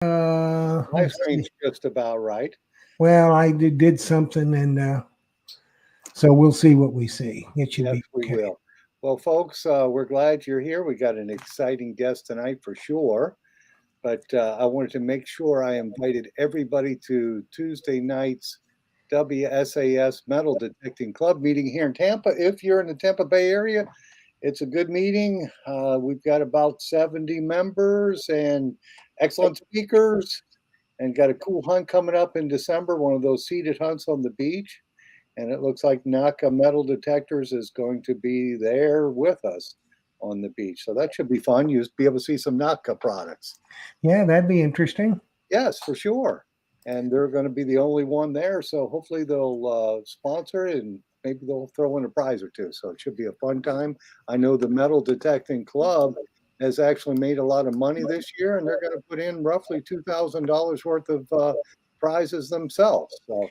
Live Let's see. stream's just about right. Well, I did something, and so we'll see what we see. It should Yes, be we okay. will. Well, folks, we're glad you're here. We got an exciting guest tonight for sure. But I wanted to make sure I invited everybody to Tuesday night's WSAS Metal Detecting Club meeting here in Tampa. If you're in the Tampa Bay area, it's a good meeting. We've got about 70 members and excellent speakers, and got a cool hunt coming up in December, one of those seated hunts on the beach. And it looks like Naka Metal Detectors is going to be there with us on the beach. So that should be fun. You'll be able to see some Naka products. Yeah, that'd be interesting. Yes, for sure. And they're going to be the only one there. So hopefully they'll sponsor it, and maybe they'll throw in a prize or two. So it should be a fun time. I know the Metal Detecting Club has actually made a lot of money this year, and they're going to put in roughly $2,000 worth of prizes themselves. So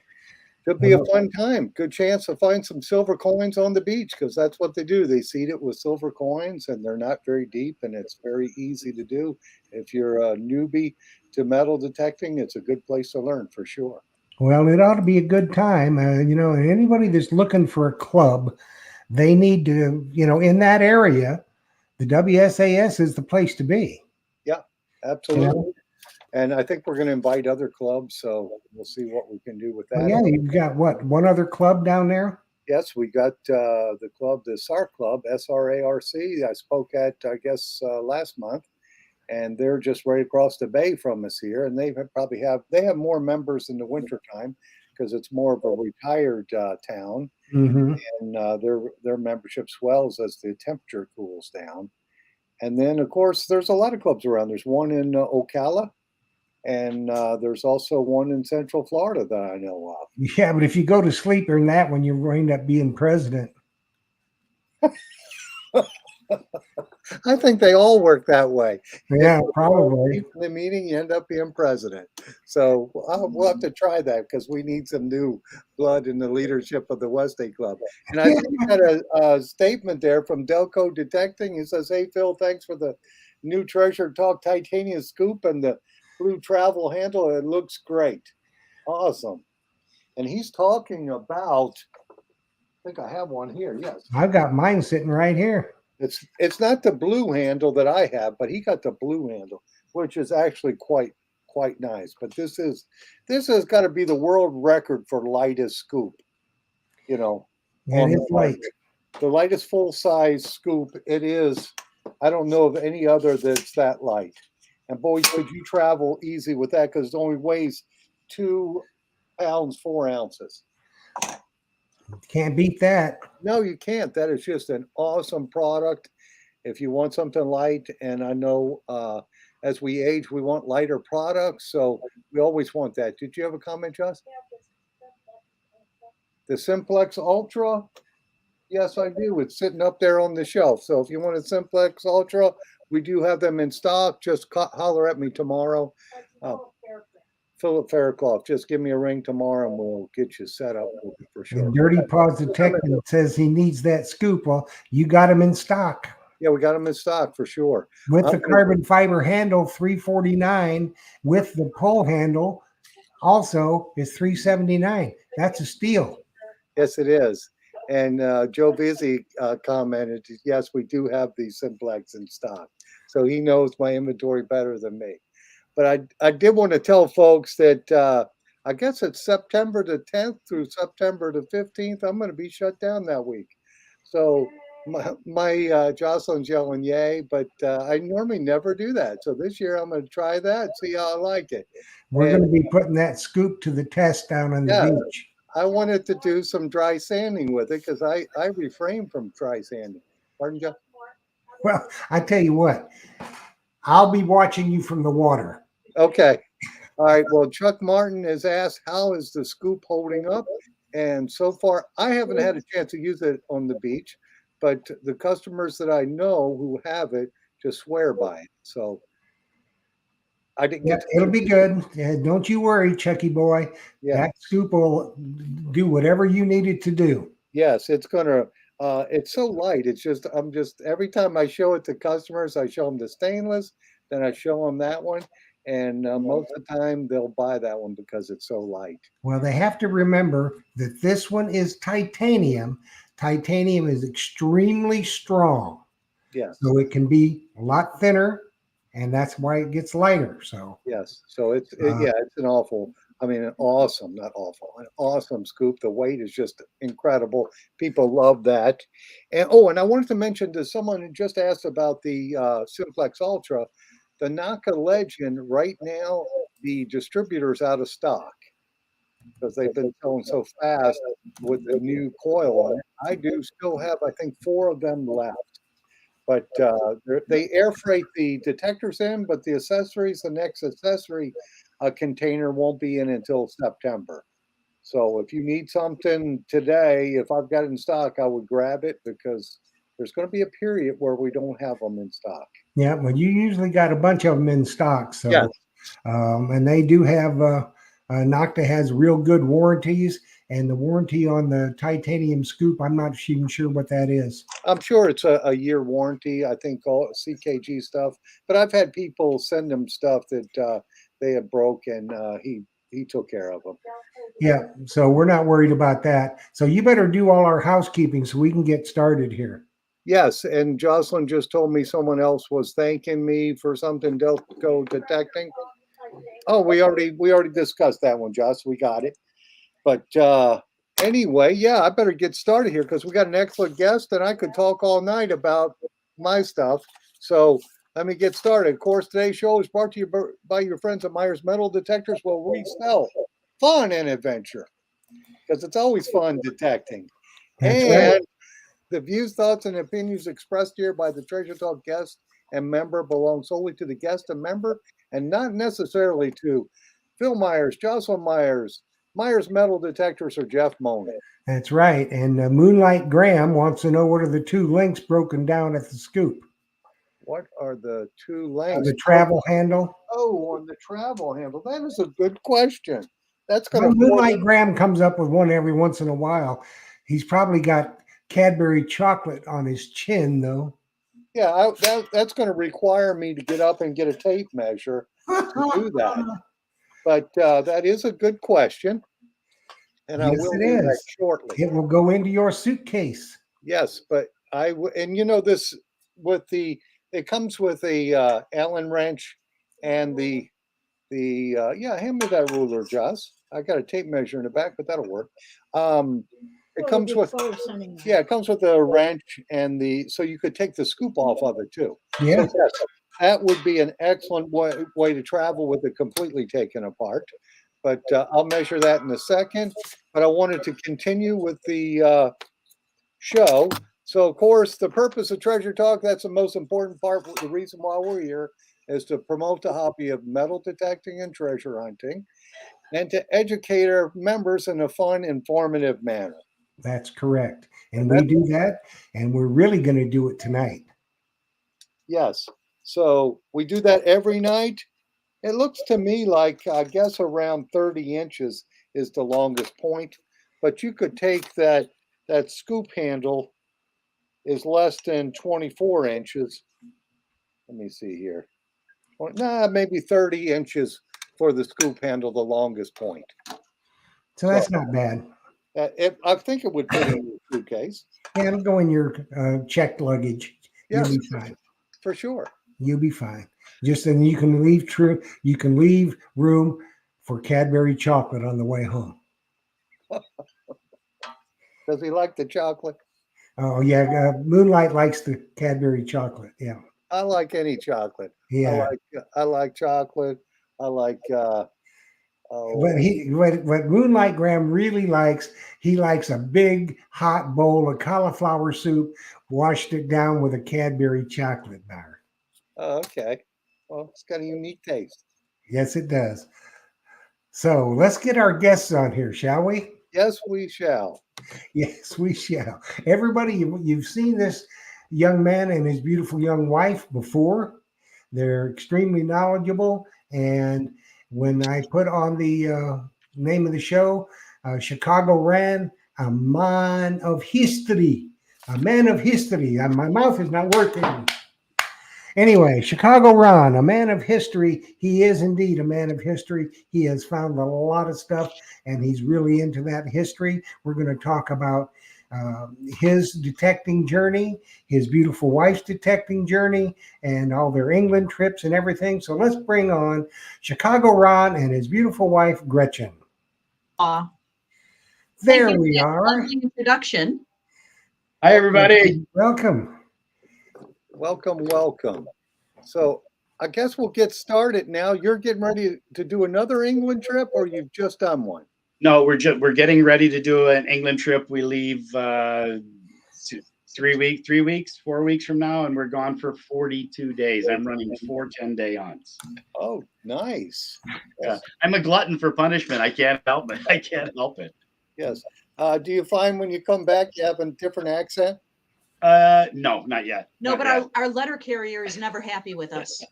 should be a Well, fun time. Good chance to find some silver coins on the beach, because that's what they do. They seed it with silver coins, and they're not very deep, and it's very easy to do. If you're a newbie to metal detecting, it's a good place to learn for sure. well, it ought to be a good time. And anybody that's looking for a club, they need to, in that area, the WSAS is the place to be. Yeah, You absolutely. know, And I think we're going to invite other clubs, so we'll see what we can do with well, that. yeah, you've got what, one other club down there? Yes, we got the club, the SARC club, SRARC. I spoke at, I guess, last month, and they're just right across the bay from us here. And they have more members in the wintertime because it's more of a retired town, Mm-hmm. and their membership swells as the temperature cools down. And then, of course, there's a lot of clubs around. There's one in Ocala, and there's also one in Central Florida that I know Yeah, but if you go to sleep during that one, you're going to end up being president. of. I think they all work that way. If Yeah, you fall probably. asleep in the meeting, you end up being president. So we'll have to try that, because we need some new blood in the leadership of the Westlake Club. And I Yeah, see you got a statement there from Delco Detecting. It says, "Hey Phil, thanks for the new Treasure Talk titanium scoop and the blue travel handle. It looks great, awesome." And he's talking about. I think I have one here. Yes. I've got mine sitting right here. It's not the blue handle that I have, but he got the blue handle, which is actually quite nice. But this has got to be the world record for lightest scoop, you know, And on the it's light. market. The lightest full size scoop it is. I don't know of any other that's that light. And boy, could you travel easy with that, because it only weighs 2 pounds 4 ounces. Can't beat that. No, you can't. That is just an awesome product. If you want something light, and I know as we age, we want lighter products, so we always want that. Did you have a comment, Joss? The Simplex Ultra? Yes, I do. It's sitting up there on the shelf. So if you want a Simplex Ultra, we do have them in stock. Just holler at me tomorrow. Uh, Philip Faircloth, just give me a ring tomorrow, and we'll get you set up for sure. And Dirty Paws Detective says he needs that scoop. Well, you got him in stock Yeah, we got them in stock for sure. with I'm the gonna, carbon fiber handle, 349, with the pull handle also is 379. That's a steal. yes, it is. And Joe Busy commented, yes, we do have these Simplex in stock. So he knows my inventory better than me. But I did want to tell folks that I guess it's September the 10th through September the 15th. I'm going to be shut down that week. So my Jocelyn's yelling yay, but I normally never do that. So this year I'm going to try that, see how I like it. We're And going to be putting that scoop to the test down on the yeah, beach. I wanted to do some dry sanding with it, because I refrain from dry sanding. Pardon, Joe? Well, I tell you what, I'll be watching you from the water. Okay. All right. Well, Chuck Martin has asked, how is the scoop holding up? And so far, I haven't had a chance to use it on the beach, but the customers that I know who have it just swear by it. So I didn't get Yep, to it'll use be it. good. Yeah, don't you worry, Chucky boy. Yeah. That scoop will do whatever you need it to do. Yes, it's gonna. It's so light. Every time I show it to customers, I show them the stainless, then I show them that one, and most of the time they'll buy that one because it's so light. Well, they have to remember that this one is titanium. Titanium is extremely strong, Yes. so it can be a lot thinner, and that's why it gets lighter. So, Yes. So uh, yeah, it's an awful, I mean, an awesome, not awful, an awesome scoop. The weight is just incredible. People love that. And oh, and I wanted to mention to someone who just asked about the Simplex Ultra, the Naka Legend right now, the distributor's out of stock because they've been selling so fast with the new coil on it. I do still have, I think, 4 of them left. But they air freight the detectors in, but the accessories, the next accessory container won't be in until September. So if you need something today, if I've got it in stock, I would grab it because there's going to be a period where we don't have them in stock. yeah, well, you usually got a bunch of them in stock. Yes. So, and they do have, Nocta has real good warranties, and the warranty on the titanium scoop, I'm not even sure what that is. I'm sure it's a year warranty. I think all CKG stuff, but I've had people send them stuff that they had broke, and he took care of them. Yeah, so we're not worried about that. So you better do all our housekeeping so we can get started here. Yes, and Jocelyn just told me someone else was thanking me for something Delco detecting. Oh, we already discussed that one, Joss. We got it. But anyway, yeah, I better get started here because we got an excellent guest, and I could talk all night about my stuff. So let me get started. Of course, today's show is brought to you by your friends at Myers Metal Detectors, where we sell fun and adventure because it's always fun detecting. That's And right. the views, thoughts, and opinions expressed here by the Treasure Talk guest and member belong solely to the guest and member and not necessarily to Phil Myers, Jocelyn Myers, Myers Metal Detectors, or Jeff Monin. That's right. And Moonlight Graham wants to know what are the 2 links broken down at the scoop? What are the 2 On links? the travel handle. Oh, on the travel handle. That is a good question. That's going Well, to Moonlight Graham comes up with one every once in a while. He's probably got Cadbury chocolate on his chin, though. yeah, that's going to require me to get up and get a tape measure to do that. But that is a good question, and I Yes, will it do that is. shortly. It will go into your suitcase. Yes, but and you know this with it comes with a Allen wrench and the yeah, hand me that ruler, Joss. I got a tape measure in the back, but that'll work. It comes with yeah, it comes with a wrench and so you could take the scoop off of it too. Yeah. So yes, that would be an excellent way to travel with it completely taken apart. But I'll measure that in a second. But I wanted to continue with the show. So, of course, the purpose of Treasure Talk, that's the most important part. The reason why we're here is to promote the hobby of metal detecting and treasure hunting and to educate our members in a fun, informative manner. That's correct. And And we do that, and we're really going to do it tonight. yes. So we do that every night. It looks to me like, I guess, around 30 inches is the longest point. But you could take that scoop handle is less than 24 inches. Let me see here. Well, maybe 30 inches for the scoop handle, the longest point. So that's not bad. I think it would fit in your suitcase. Yeah, it'll go in your checked luggage. Yes, You'll be fine. for sure. You'll be fine. Just then you can leave room for Cadbury chocolate on the way home. Does he like the chocolate? Oh yeah, Moonlight likes the Cadbury chocolate. Yeah. I like any chocolate. Yeah. I like chocolate. I like What Moonlight Graham really likes, he likes a big hot bowl of cauliflower soup, washed it down with a Cadbury chocolate bar. oh, okay. Well, it's got a unique taste. Yes, it does. So let's get our guests on here, shall we? Yes, we shall. Yes, we shall. Everybody, you've seen this young man and his beautiful young wife before. They're extremely knowledgeable. And when I put on the name of the show, Chicago ran a man of history. A man of history. My mouth is not working. Anyway, Chicago Ron, a man of history. He is indeed a man of history. He has found a lot of stuff and he's really into that history. We're going to talk about his detecting journey, his beautiful wife's detecting journey, and all their England trips and everything. So let's bring on Chicago Ron and his beautiful wife, Gretchen. Aw. There Thank you we for that are. lovely introduction. Hi, everybody. Welcome. Welcome, welcome. So I guess we'll get started now. You're getting ready to do another England trip, or you've just done one? No, we're getting ready to do an England trip. We leave 4 weeks from now, and we're gone for 42 days. I'm running 4 10-day hunts. Oh, nice. Yeah. I'm a glutton for punishment. I can't help it. I can't help it. Yes. Do you find when you come back you have a different accent? No, not yet. No, Not but yet. our letter carrier is never happy with us.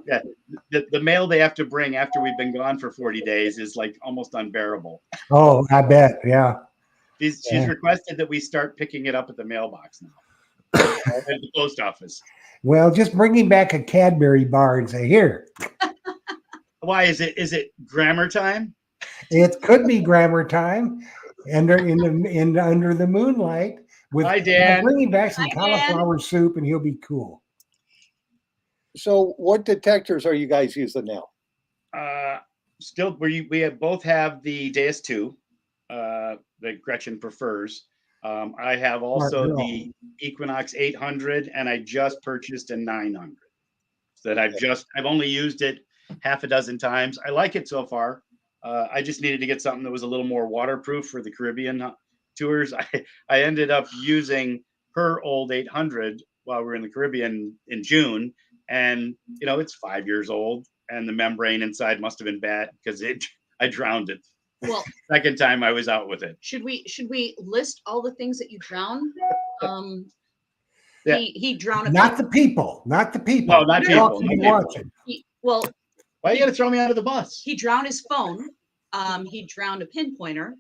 Yeah, the mail they have to bring after we've been gone for 40 days is like almost unbearable. Oh, I bet. Yeah. She's Yeah. requested that we start picking it up at the mailbox now, at the post office. Well, just bring him back a Cadbury bar and say, here. Why is it grammar time? It could be grammar time under under the moonlight with Hi, Dan. bring him back some Hi, Dan. cauliflower soup and he'll be cool. So what detectors are you guys using now? Still, we both have the Deus 2 that Gretchen prefers. I have also girl. the Equinox 800, and I just purchased a 900 that I've only used it half a dozen times. I like it so far. I just needed to get something that was a little more waterproof for the Caribbean tours. I ended up using her old 800 while we were in the Caribbean in June, and it's 5 years old, and the membrane inside must have been bad because I drowned it. Well, Second time I was out with it. should we list all the things that you drowned? Yeah. He drowned a Not the people. Not the people. No, not people. Watching, Not people. watching. well, Why you got to throw me under the bus? he drowned his phone. He drowned a pinpointer.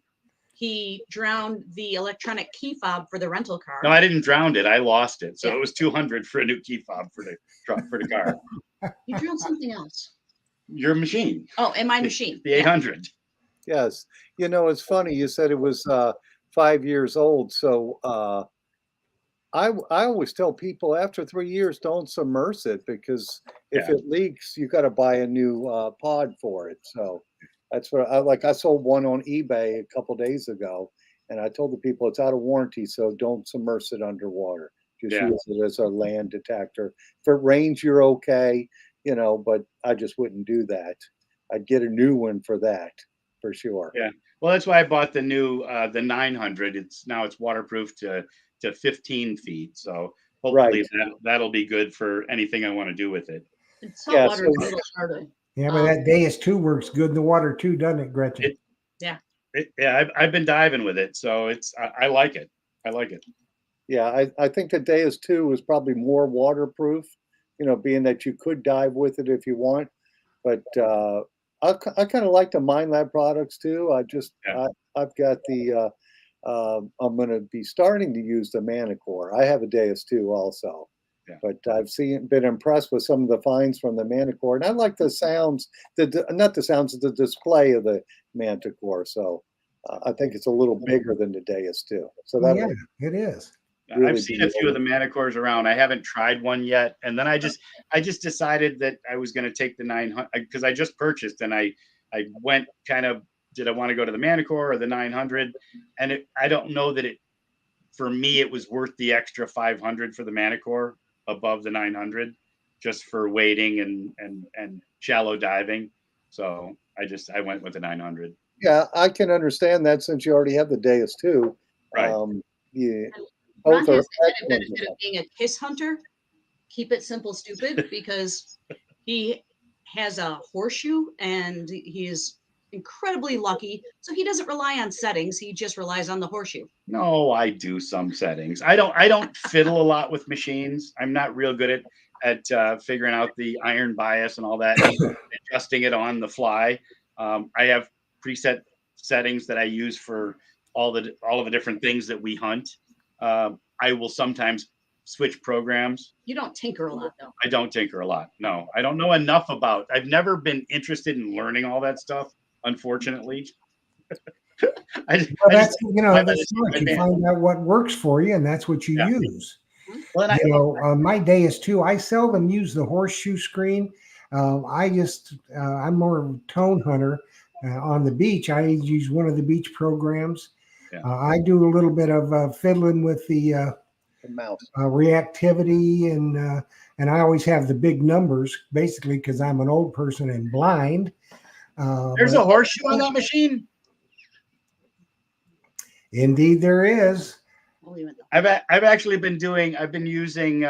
He drowned the electronic key fob for the rental car. No, I didn't drown it. I lost it. So Yeah. it was 200 for a new key fob for the truck for the car. You drowned something else. Your machine. Oh, and my machine. The 800. Yes. It's funny. You said it was 5 years old. So I always tell people after 3 years, don't submerge it because if it leaks, you got to buy a new pod for it. So that's what I sold one on eBay a couple days ago, and I told the people it's out of warranty, so don't submerge it underwater. Just use it as a land detector. If it rains, you're okay, but I just wouldn't do that. I'd get a new one for that, for sure. Yeah. Well, that's why I bought the new the 900. It's waterproof to 15 feet. So hopefully that'll be good for anything I want to do with it. Salt water is a little harder. Yeah, but that Deus 2 works good in the water too, doesn't it, Gretchen? I've been diving with it, so I like it. I like it. Yeah, I think the Deus 2 was probably more waterproof, being that you could dive with it if you want. But I kind of like the MindLab products too. I've got the I'm going to be starting to use the Manticore. I have a Deus 2 also. Yeah. But I've been impressed with some of the finds from the Manticore, and I like the sounds, not the sounds, the display of the Manticore. So I think it's a little bigger than the Deus 2. So it is. Really I've seen a few of the Manticores around. I haven't tried one yet, and then I just decided that I was going to take the 900 because I just purchased, and I went kind of, did I want to go to the Manticore or the 900? And I don't know that for me it was worth the extra 500 for the Manticore above the 900 just for wading and shallow diving. So I went with the 900. Yeah, I can understand that since you already have the Deus 2. Right. Ron has the benefit of being a kiss hunter. Keep it simple, stupid, because he has a horseshoe and he is incredibly lucky. So he doesn't rely on settings. He just relies on the horseshoe. No, I do some settings. I don't fiddle a lot with machines. I'm not real good at figuring out the iron bias and all that, adjusting it on the fly. I have preset settings that I use for all of the different things that we hunt. I will sometimes switch programs. You don't tinker a lot though. I don't tinker a lot. No, I don't know enough about. I've never been interested in learning all that stuff, unfortunately. Well, that's I that's just- smart. I You can't. find out what works for you, and that's what you Yeah. use. Well, and You know, on my Deus too, I seldom use the horseshoe screen. I'm more of a tone hunter. On the beach, I use one of the beach programs. Yeah. I do a little bit of fiddling with the The mouse. reactivity, and I always have the big numbers, basically because I'm an old person and blind. there's But a horseshoe on that machine. indeed, there is. I'll leave it though. I've actually been doing. I've been using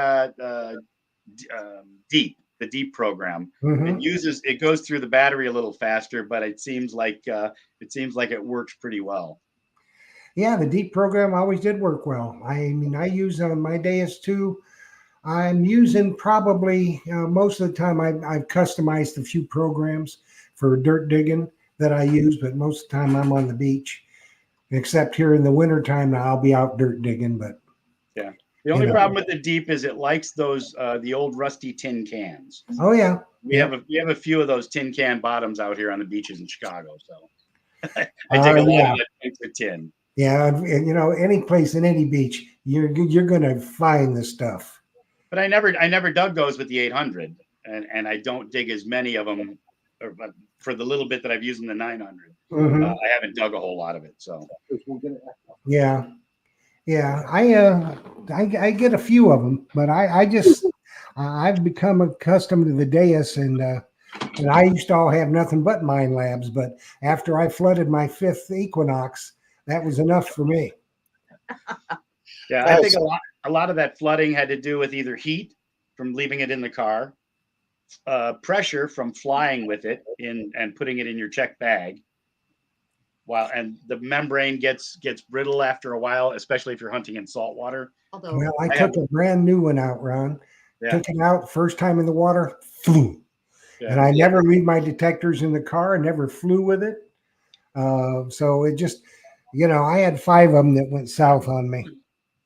Deep, the Deep program. Mhm. It goes through the battery a little faster, but it seems like it works pretty well. Yeah, the Deep program always did work well. I mean, I use on my Deus too. I'm using probably most of the time I've customized a few programs for dirt digging that I use, but most of the time I'm on the beach. Except here in the wintertime, I'll be out dirt digging. But The only know. problem with the Deep is it likes those the old rusty tin cans. oh yeah, We have a few of those tin can bottoms out here on the beaches in Chicago. So I take a lot yeah. of that extra tin. yeah, and any place in any beach, you're gonna find this stuff. But I never dug those with the 800, and I don't dig as many of them for the little bit that I've used in the 900. Mhm. I haven't dug a whole lot of it. So Yeah, yeah. I get a few of them, but I've become accustomed to the Deus, and I used to all have nothing but Mind Labs. But after I flooded my 5th Equinox, that was enough for me. yeah, I think a lot of that flooding had to do with either heat from leaving it in the car, pressure from flying with it and putting it in your check bag. And the membrane gets brittle after a while, especially if you're hunting in salt water. Although Well, I I took a brand new one out, Ron. Yeah. Took it out first time in the water, flew. Yeah. And I never leave my detectors in the car. I never flew with it. So it just, I had 5 of them that went south on me.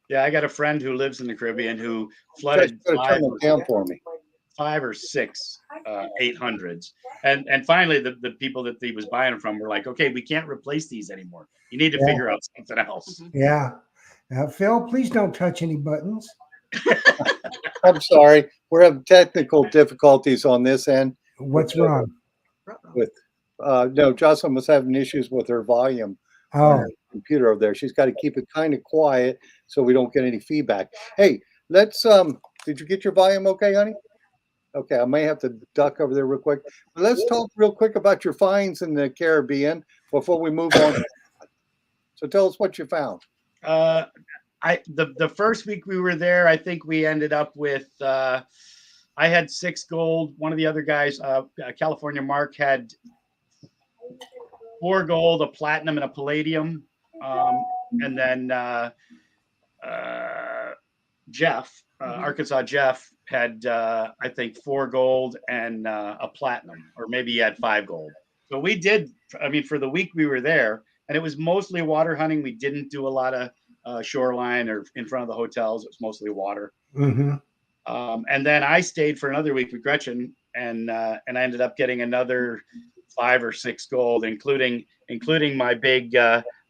Yeah, I got a friend who lives in the Caribbean who Just flooded gotta turn it down for me. 5 or 6 800s, and finally the people that he was buying them from were like, okay, we can't replace these anymore. You need to Yeah. figure out something else. Yeah. Phil, please don't touch any buttons. I'm sorry. We're having technical difficulties on this end. What's wrong? No, Jocelyn was having issues with her volume on Oh, her computer over there. She's got to keep it kind of quiet so we don't get any feedback. Hey, let's did you get your volume okay, honey? Okay, I may have to duck over there real quick. But let's talk real quick about your finds in the Caribbean before we move on. So tell us what you found. The first week we were there, I think we ended up with I had 6 gold. One of the other guys, California Mark, had 4 gold, a platinum, and a palladium. And then Jeff, Arkansas Jeff, had I think 4 gold and a platinum, or maybe he had 5 gold. So we did. I mean, for the week we were there, and it was mostly water hunting. We didn't do a lot of shoreline or in front of the hotels. It was mostly water. mm-hmm. And then I stayed for another week with Gretchen, and I ended up getting another 5 or 6 gold, including my big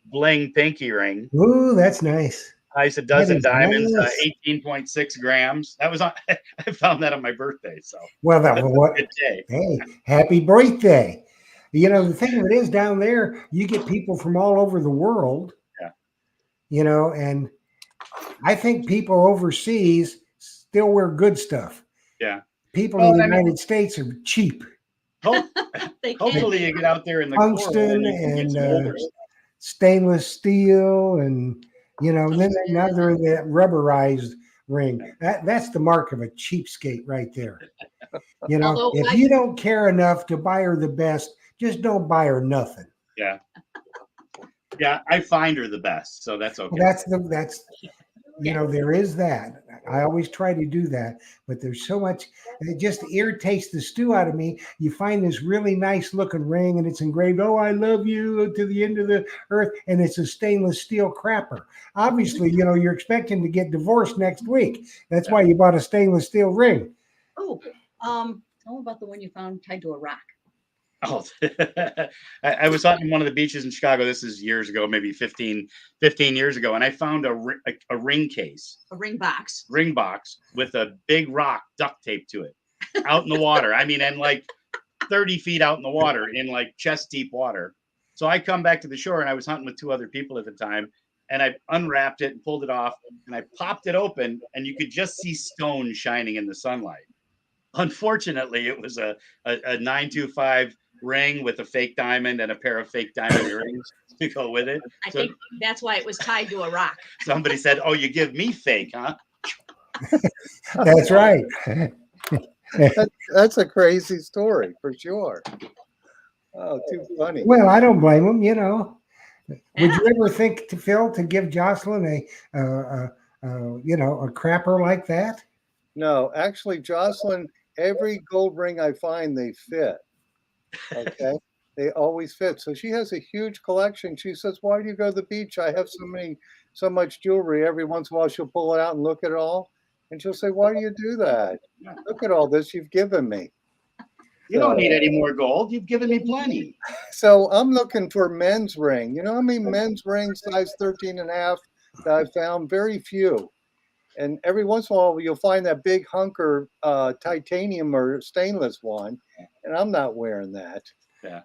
bling pinky ring. Ooh, that's nice. Nice, a dozen is diamonds, nice. 18.6 grams. That was on. I found that on my birthday, so Well, that's a what? good day. Hey, happy birthday. The thing of it is, down there, you get people from all over the world. Yeah. And I think people overseas still wear good stuff. Yeah. People Well, in the I mean- United States are cheap. Hope, they can't. hopefully, you get out there in the Tungsten coral and you can get and, some older stuff. Stainless steel, and then now they're in that rubberized ring. That's the mark of a cheapskate right there. Although If I- you don't care enough to buy her the best, just don't buy her nothing. Yeah, I find her the best, so that's okay. That's you know, there is that. I always try to do that, but there's so much, it just irritates the stew out of me. You find this really nice looking ring and it's engraved, "Oh, I love you to the end of the earth," and it's a stainless steel crapper. Obviously, you know, you're expecting to get divorced next week. That's why you bought a stainless steel ring. Oh, tell me about the one you found tied to a rock. Oh, I was on one of the beaches in Chicago. This is years ago, maybe 15 years ago. And I found a ring case, A ring box. ring box with a big rock duct taped to it out in the water. I mean, and like 30 feet out in the water in like chest deep water. So I come back to the shore and I was hunting with two other people at the time. And I unwrapped it and pulled it off and I popped it open and you could just see stone shining in the sunlight. Unfortunately, it was a 925 ring with a fake diamond and a pair of fake diamond earrings to go with it. I So think that's why it was tied to a rock. somebody said, "Oh, you give me fake, huh?" That's right. That's a crazy story for sure. Oh, too funny. Well, I don't blame them, you know. Would Yeah. you ever think to Phil to give Jocelyn you know, a crapper like that? No, actually, Jocelyn, every gold ring I find, they fit. Okay. They always fit. So she has a huge collection. She says, "Why do you go to the beach? I have so much jewelry." Every once in a while, she'll pull it out and look at it all. And she'll say, "Why do you do that? Look at all this you've given me." You don't need any more gold. You've given me plenty. So I'm looking for men's ring. You know how many men's rings size 13 and a half that I found? Very few. And every once in a while, you'll find that big hunker titanium or stainless one. And I'm not wearing that.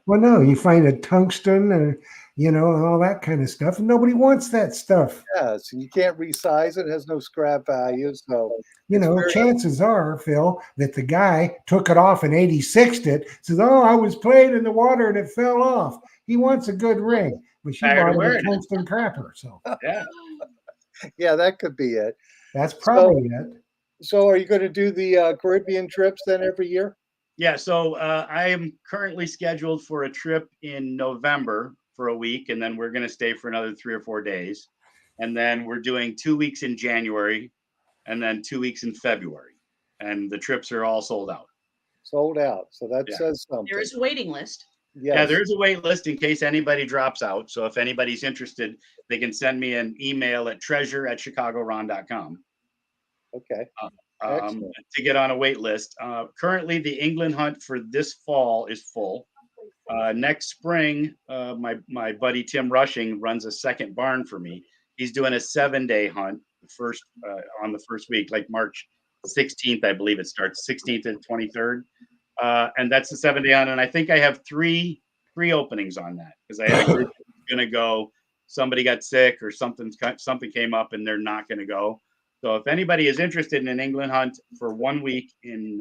Well, no, you find a tungsten and, you know, and all that kind of stuff. And nobody wants that stuff. Yes, and you can't resize it. It has no scrap value. So You it's know, very- chances are, Phil, that the guy took it off and 86'd it, says, "Oh, I was playing in the water and it fell off." He wants a good ring, but she Tired of bought him a wearing it. tungsten crapper. So Yeah. yeah, that could be it. that's probably it. So are you going to do the Caribbean trips then every year? Yeah. So I am currently scheduled for a trip in November for a week, and then we're going to stay for another 3 or 4 days. And then we're doing 2 weeks in January and then 2 weeks in February. And the trips are all sold out. Sold out. So that Yeah. says something. There is a waiting list. Yes. Yeah, there's a wait list in case anybody drops out. So if anybody's interested, they can send me an email at treasure@chicagoron.com Okay. um, to get on a wait list. Currently, the England hunt for this fall is full. Next spring, my buddy Tim Rushing runs a second barn for me. He's doing a 7-day hunt on the first week, like March 16th, I believe it starts 16th and 23rd. And that's the 7-day hunt. And I think I have three openings on that because I had a group going to go. Somebody got sick or something came up and they're not going to go. So if anybody is interested in an England hunt for 1 week in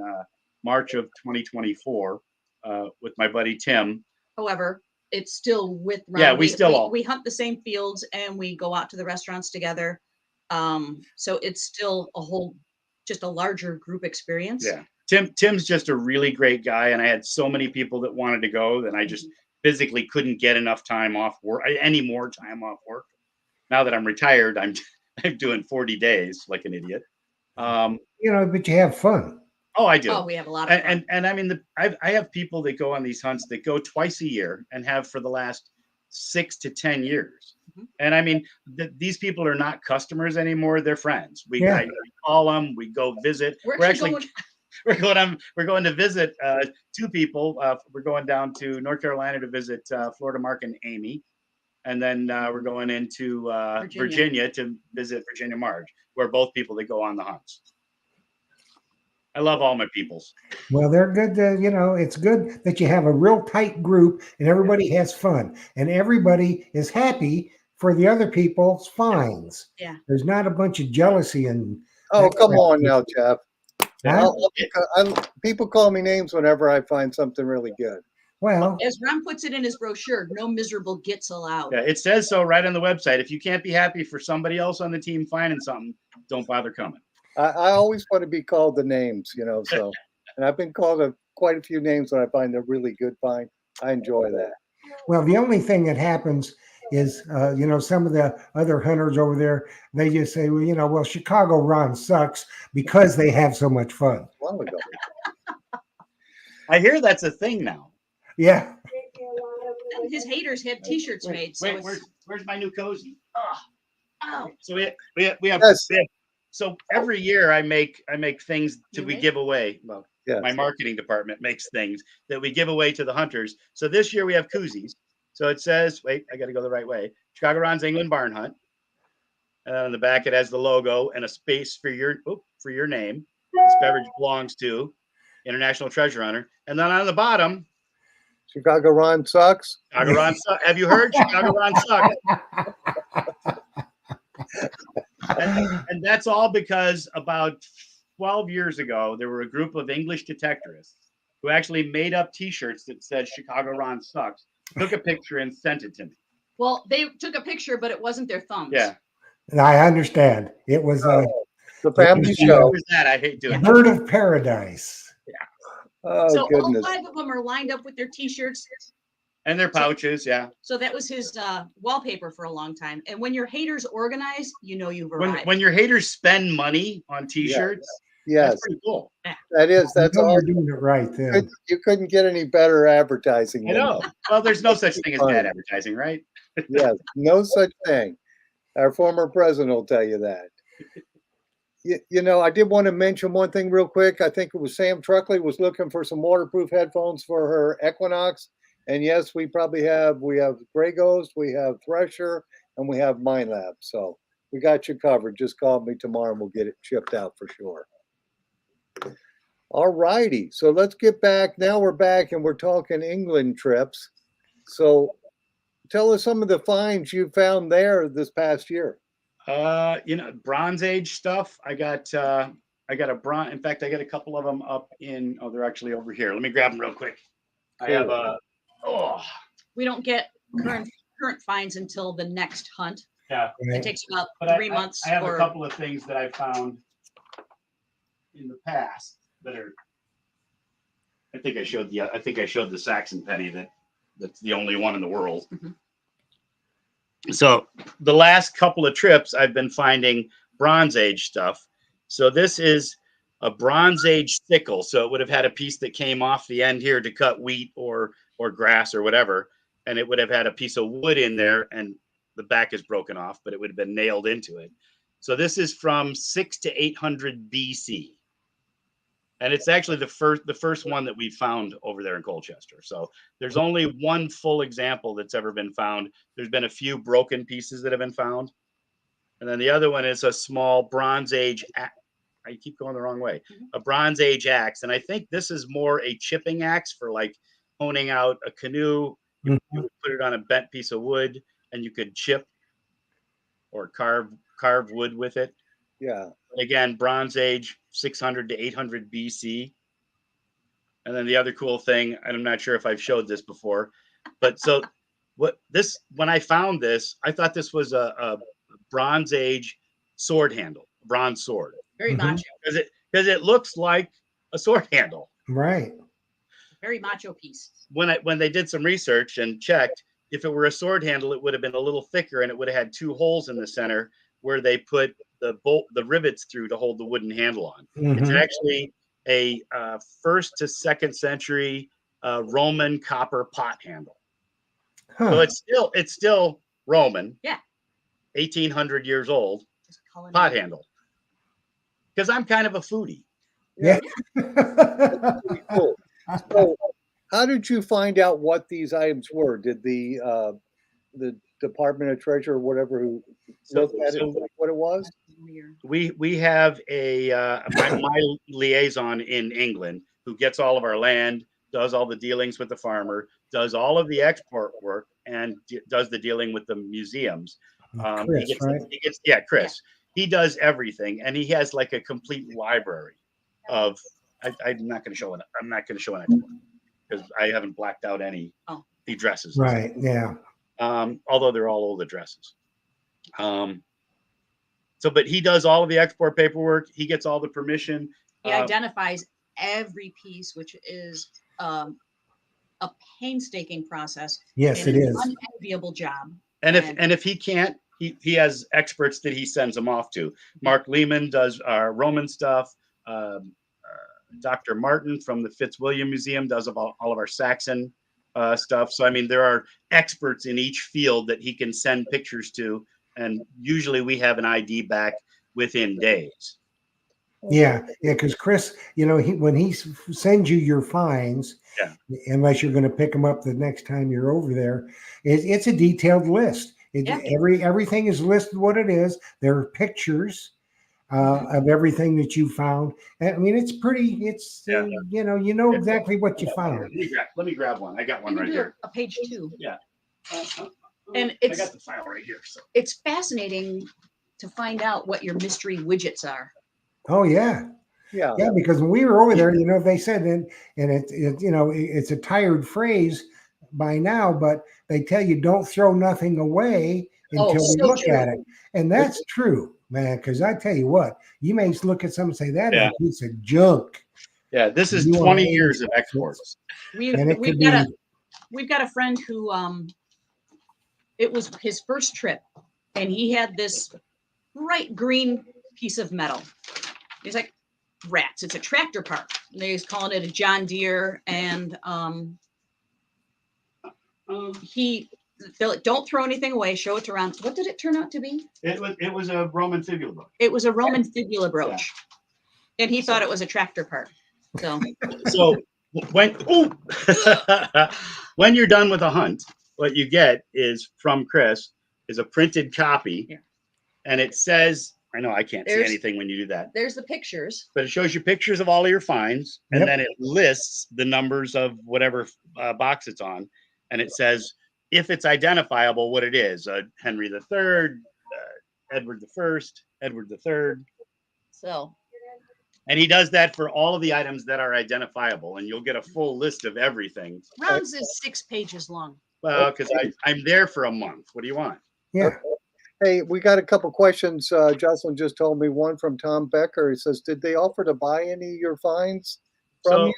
March of 2024 with my buddy Tim. However, it's still with Ron. Yeah, we hunt the same fields and we go out to the restaurants together. So it's still just a larger group experience. Yeah. Tim's just a really great guy. And I had so many people that wanted to go that I just physically couldn't get enough time off work, any more time off work. Now that I'm retired, I'm doing 40 days like an idiot. You know, but you have fun. Oh, I do. Oh, we have a lot of fun. And I mean, I have people that go on these hunts that go twice a year and have for the last 6 to 10 years. Mhm. And I mean, these people are not customers anymore; they're friends. Yeah. I call them, we go visit. We're We're going to visit 2 people. We're going down to North Carolina to visit Florida Mark and Amy, and then we're going into Virginia to visit Virginia Marge. We're both people that go on the hunts. I love all my peoples. Well, they're good. You know, it's good that you have a real tight group and everybody has fun and everybody is happy for the other people's finds. Yeah. There's not a bunch of jealousy and. Oh, come on now, Jeff. Huh? People call me names whenever I find something really good. Well, As Ron puts it in his brochure, no miserable gets allowed. Yeah, it says so right on the website. If you can't be happy for somebody else on the team finding something, don't bother coming. I always want to be called the names, you know, so, and I've been called quite a few names when I find a really good find. I enjoy that. well, the only thing that happens is, some of the other hunters over there, they just say, well, Chicago Ron sucks because they have so much fun. A while ago. I hear that's a thing now. Yeah. His haters have T-shirts made. So Wait, where's my new cozy? oh, So we have, Yes. so every year I make things You we make? give away. Well, Yes. my marketing department makes things that we give away to the hunters. So this year we have koozies. So it says, wait, I got to go the right way. Chicago Ron's England Barn Hunt. And on the back it has the logo and a space for your name. This beverage belongs to International Treasure Hunter. And then on the bottom, Chicago Ron sucks. Chicago Ron sucks. Have you heard? Chicago Ron sucks. And that's all because about 12 years ago, there were a group of English detectorists who actually made up T-shirts that said Chicago Ron sucks, took a picture and sent it to me. well, they took a picture, but it wasn't their thumbs. Yeah. And I understand. It was The family Yeah. show. Where's that? I hate a doing bird of paradise. Oh, So goodness. all 5 of them are lined up with their T-shirts. and their pouches. Yeah. So that was his wallpaper for a long time. And when your haters organize, you've When arrived. your haters spend money on T-shirts, Yes, that's pretty cool. that's You know all. you're doing it right then. You couldn't get any better advertising. I than know. Well, there's no such thing as bad advertising, right? that. Yes, no such thing. Our former president will tell you that. I did want to mention one thing real quick. I think it was Sam Truckley was looking for some waterproof headphones for her Equinox. And yes, we have Grey Ghost, we have Thresher, and we have Mind Lab. So we got you covered. Just call me tomorrow and we'll get it shipped out for sure. All righty. So let's get back. Now we're back and we're talking England trips. So tell us some of the finds you found there this past year. Bronze Age stuff. I got a bronze. In fact, I got a couple of them up in. Oh, they're actually over here. Let me grab them real quick. I have a. Oh, We don't get current finds until the next hunt. yeah. Right. It takes about But 3 months. I have or, a couple of things that I found in the past that are. I think I showed the Saxon penny that's the only one in the world. Mhm. So the last couple of trips I've been finding Bronze Age stuff. So this is a Bronze Age sickle. So it would have had a piece that came off the end here to cut wheat or grass or whatever, and it would have had a piece of wood in there, and the back is broken off, but it would have been nailed into it. So this is from 600 to 800 BC. And it's actually the first one that we found over there in Colchester. So there's only one full example that's ever been found. There's been a few broken pieces that have been found. And then the other one is a small Bronze Age, I keep going the wrong way, a Bronze Age axe. And I think this is more a chipping axe for like honing out a canoe. You would put it on a bent piece of wood and you could chip or carve wood with it. Yeah. Again, Bronze Age, 600 to 800 BC. And then the other cool thing, and I'm not sure if I've showed this before, but so when I found this, I thought this was a Bronze Age sword handle, bronze sword. very Mhm. macho. Because it looks like a sword handle. Right. Very macho piece. When they did some research and checked, if it were a sword handle, it would have been a little thicker and it would have had 2 holes in the center where they put the rivets through to hold the wooden handle on. It's Mhm. actually a 1st to 2nd century Roman copper pot handle. So Huh. it's still Roman. Yeah. 1800 years old Just calling it- pot handle. Because I'm kind of a foodie. Yeah. Pretty cool. So how did you find out what these items were? Did the Department of Treasure or whatever who looked at it what it was? We have my liaison in England who gets all of our land, does all the dealings with the farmer, does all of the export work, and does the dealing with the museums. Chris, right? Chris. He does everything, and he has like a complete library of. I'm not going to show it. I'm not going to show an export because I haven't blacked out any the addresses. Right. Yeah. Although they're all old addresses. But he does all of the export paperwork. He gets all the permission. He identifies every piece, which is a painstaking process. Yes, and it an is. unenviable job. And if he can't, he has experts that he sends them off to. Mark Lehman does our Roman stuff. Dr. Martin from the Fitzwilliam Museum does all of our Saxon stuff. So I mean, there are experts in each field that he can send pictures to, and usually we have an ID back within days. Yeah, because Chris, when he sends you your finds, Yeah. unless you're going to pick them up the next time you're over there, it's a detailed list. Yeah. Everything is listed what it is. There are pictures of everything that you found. I mean, it's pretty. It's Yeah. you know exactly what you found. Let me grab one. I got one You can right do here. a page 2. Yeah. And I it's got the file right here. So. it's fascinating to find out what your mystery widgets are. Oh yeah. Yeah. Yeah, because when we were over there, they said, and it's a tired phrase by now, but they tell you don't throw nothing away until we so look true. at it. And that's true, man, because I tell you what, you may look at something and say, that is Yeah. a piece of junk. Yeah, this is You 20 are years of exports. And it could We've got a friend who it was his first trip, and he had this bright green piece of metal. He's like, rats, it's a tractor part. And he's calling it a John Deere, and they're like, don't throw anything away, show it to Ron. What did it turn out to be? It was a Roman fibula brooch. It was a Roman fibula brooch, and he thought it was a tractor part. So when when you're done with a hunt, what you get is from Chris is a printed copy, and it says, I know I can't see anything when you do that. There's the pictures, but it shows you pictures of all of your finds, and Yep. then it lists the numbers of whatever box it's on, and it says if it's identifiable what it is. Henry III, Edward I, Edward III. So, and he does that for all of the items that are identifiable, and you'll get a full list of everything. Ron's is 6 pages long. Well, because I'm there for a month. What do you want? Yeah. Hey, we got a couple questions. Jocelyn just told me one from Tom Becker. He says, did they offer to buy any of your finds from you?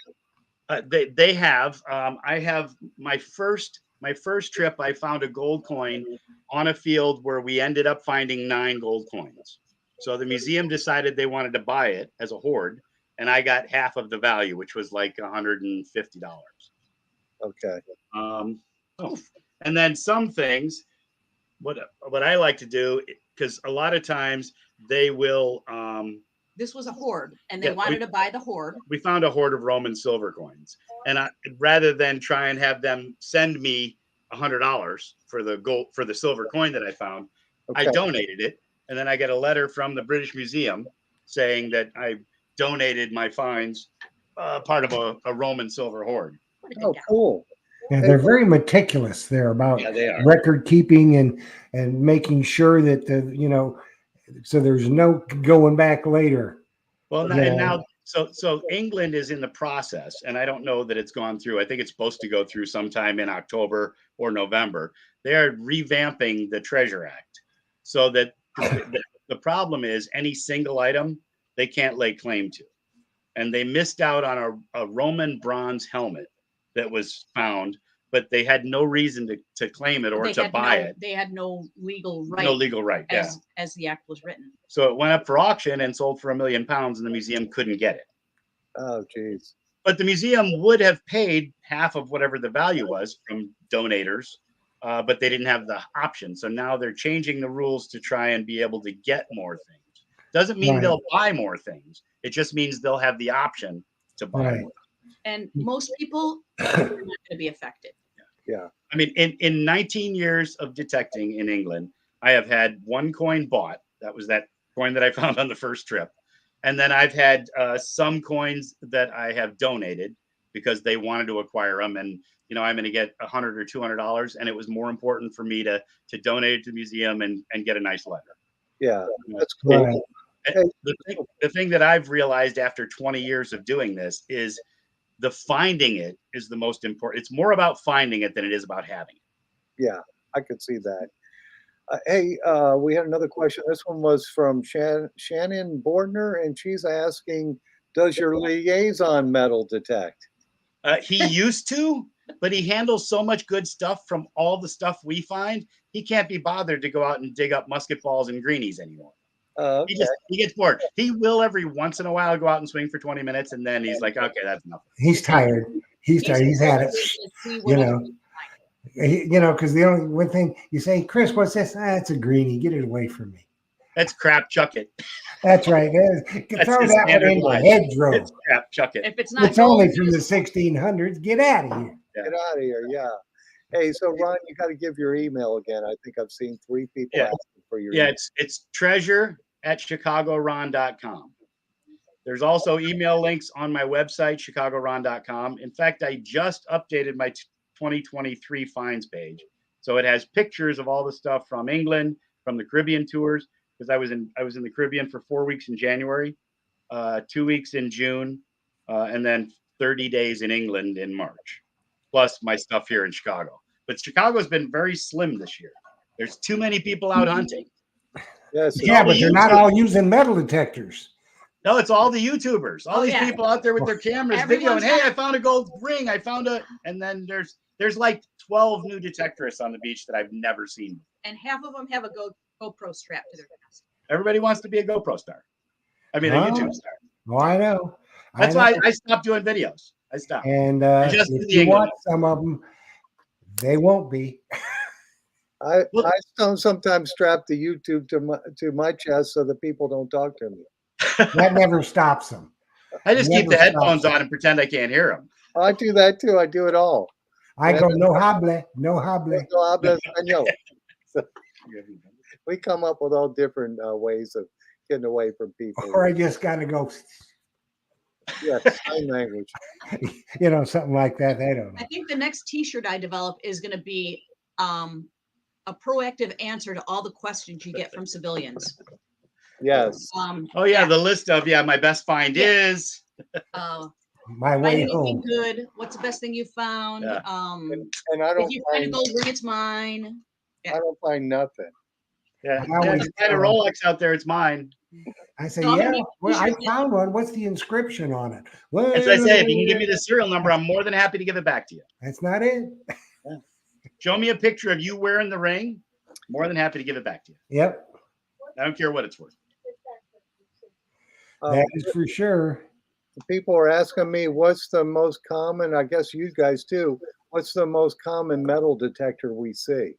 They have. I have my first trip. I found a gold coin on a field where we ended up finding 9 gold coins. So the museum decided they wanted to buy it as a hoard, and I got half of the value, which was like $150. Okay. And then some things. What I like to do, because a lot of times they will. This was a hoard, and they wanted to buy the hoard. We found a hoard of Roman silver coins, and rather than try and have them send me $100 for the silver coin that I found, I donated it, and then I get a letter from the British Museum saying that I donated my finds, part of a Roman silver hoard. Oh, cool. Yeah, they're very meticulous there about record keeping and making sure that so there's no going back later. Well, and now, so England is in the process, and I don't know that it's gone through. I think it's supposed to go through sometime in October or November. They are revamping the Treasure Act so that the problem is any single item they can't lay claim to, and they missed out on a Roman bronze helmet that was found, but they had no reason to claim it or to buy it. They had no legal right. No legal right, as the act was written. So it went up for auction and sold for £1 million, and the museum couldn't get it. Oh, geez. But the museum would have paid half of whatever the value was from donators, but they didn't have the option. So now they're changing the rules to try and be able to get more things. Doesn't mean they'll buy more things. It just means they'll have the option to buy more. And most people are not going to be affected. Yeah. I mean, in 19 years of detecting in England, I have had 1 coin bought. That was that coin that I found on the first trip. And then I've had some coins that I have donated because they wanted to acquire them. And, I'm going to get $100 or $200. And it was more important for me to donate it to the museum and get a nice letter. Yeah, that's cool. Right. The thing that I've realized after 20 years of doing this is the finding it is the most important. It's more about finding it than it is about having it. Yeah, I could see that. Hey, we had another question. This one was from Shannon Bordner, and she's asking, does your liaison metal detect? He used to, but he handles so much good stuff from all the stuff we find. He can't be bothered to go out and dig up musket balls and greenies anymore. Okay. He gets bored. He will every once in a while go out and swing for 20 minutes, and then he's like, okay, that's enough. He's tired. He's tired. He's had it. You know. Because the only one thing you say, Chris, what's this? It's a greenie. Get it away from me. That's crap. Chuck it. That's right. That's Throw his that one standard in the line. hedgerow. It's crap. Chuck it. If it's not It's only gold, from the 1600s. Get out of here. Get out of here. Yeah. Hey, so Ron, you got to give your email again. I think I've seen 3 people Yeah. asking for your Yeah, email. it's treasure@chicagoron.com. There's also email links on my website, chicagoron.com. In fact, I just updated my 2023 finds page. So it has pictures of all the stuff from England, from the Caribbean tours, because I was in the Caribbean for 4 weeks in January, 2 weeks in June, and then 30 days in England in March, plus my stuff here in Chicago. But Chicago's been very slim this year. There's too many people out hunting. Yes. Yeah, all but the they're not YouTube- all using metal detectors. No, it's all the YouTubers, all Oh, these yeah. people out there with their cameras Everyone's videoing. Hey, got- I found a gold ring. And then there's like 12 new detectorists on the beach that I've never seen. and half of them have a GoPro strap to their vest. Everybody wants to be a GoPro star. I mean, Oh. a YouTube star. Oh, I know. That's know. why I stopped doing videos. I stopped. And just if do the you England. watch some of them, they won't be. I Well- sometimes strap the YouTube to my chest so that people don't talk to me. That never stops them. I just keep the Never headphones stops. on and pretend I can't hear them. I do that too. I do it all. I go, no hable, no hable. No habla español. So we come up with all different ways of getting away from people. Or I just got to go, Yeah, sign language. something like that. They don't know. I think the next T-shirt I develop is going to be a proactive answer to all the questions you get from civilians. Yes. Oh yeah, the list of my best find Yeah. is My Find way anything home. good? What's the best thing you found? Yeah. And I If don't you find a find gold ring, it's mine. nothing. yeah. I always If you find a tell 'em. Rolex out there, it's mine. I say, No, I'm gonna yeah, make well, I t-shirts. found one. What's the inscription on it? Well, As I say, if you can give me the serial number, I'm more than happy to give it back to you. that's not it. Show me a picture of you wearing the ring. More than happy to give it back to you. Yep, I don't care what it's worth. that is for sure. People are asking me what's the most common, I guess you guys too, what's the most common metal detector we see?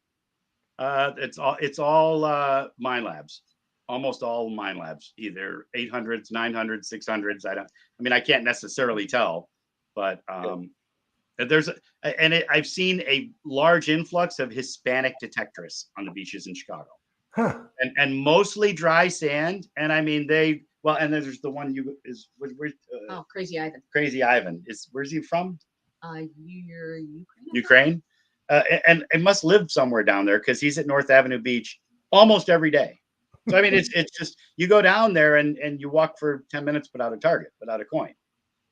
It's all mine labs, almost all mine labs, either 800s, 900s, 600s. I can't necessarily tell, but I've seen a large influx of Hispanic detectorists on the beaches in Chicago, Huh. and mostly dry sand. And I mean, and there's the one Oh, Crazy Ivan. Crazy Ivan where's he from? You're Ukraine. Ukraine. And it must live somewhere down there because he's at North Avenue Beach almost every day. So I mean, it's just you go down there and you walk for 10 minutes without a target, without a coin.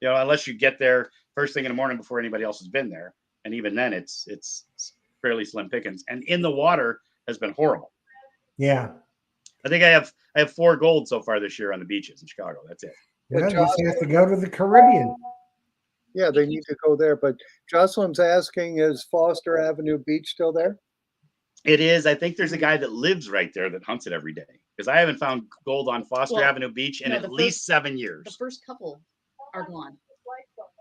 Unless you get there first thing in the morning before anybody else has been there, and even then, it's fairly slim pickings. And in the water has been horrible. Yeah. I think I have 4 gold so far this year on the beaches in Chicago. That's it. Well, you just have to go to the Caribbean. Yeah, they need to go there. But Jocelyn's asking, is Foster Avenue Beach still there? It is. I think there's a guy that lives right there that hunts it every day because I haven't found gold on Foster Avenue Beach in no, at the least 7 years. The first couple are gone.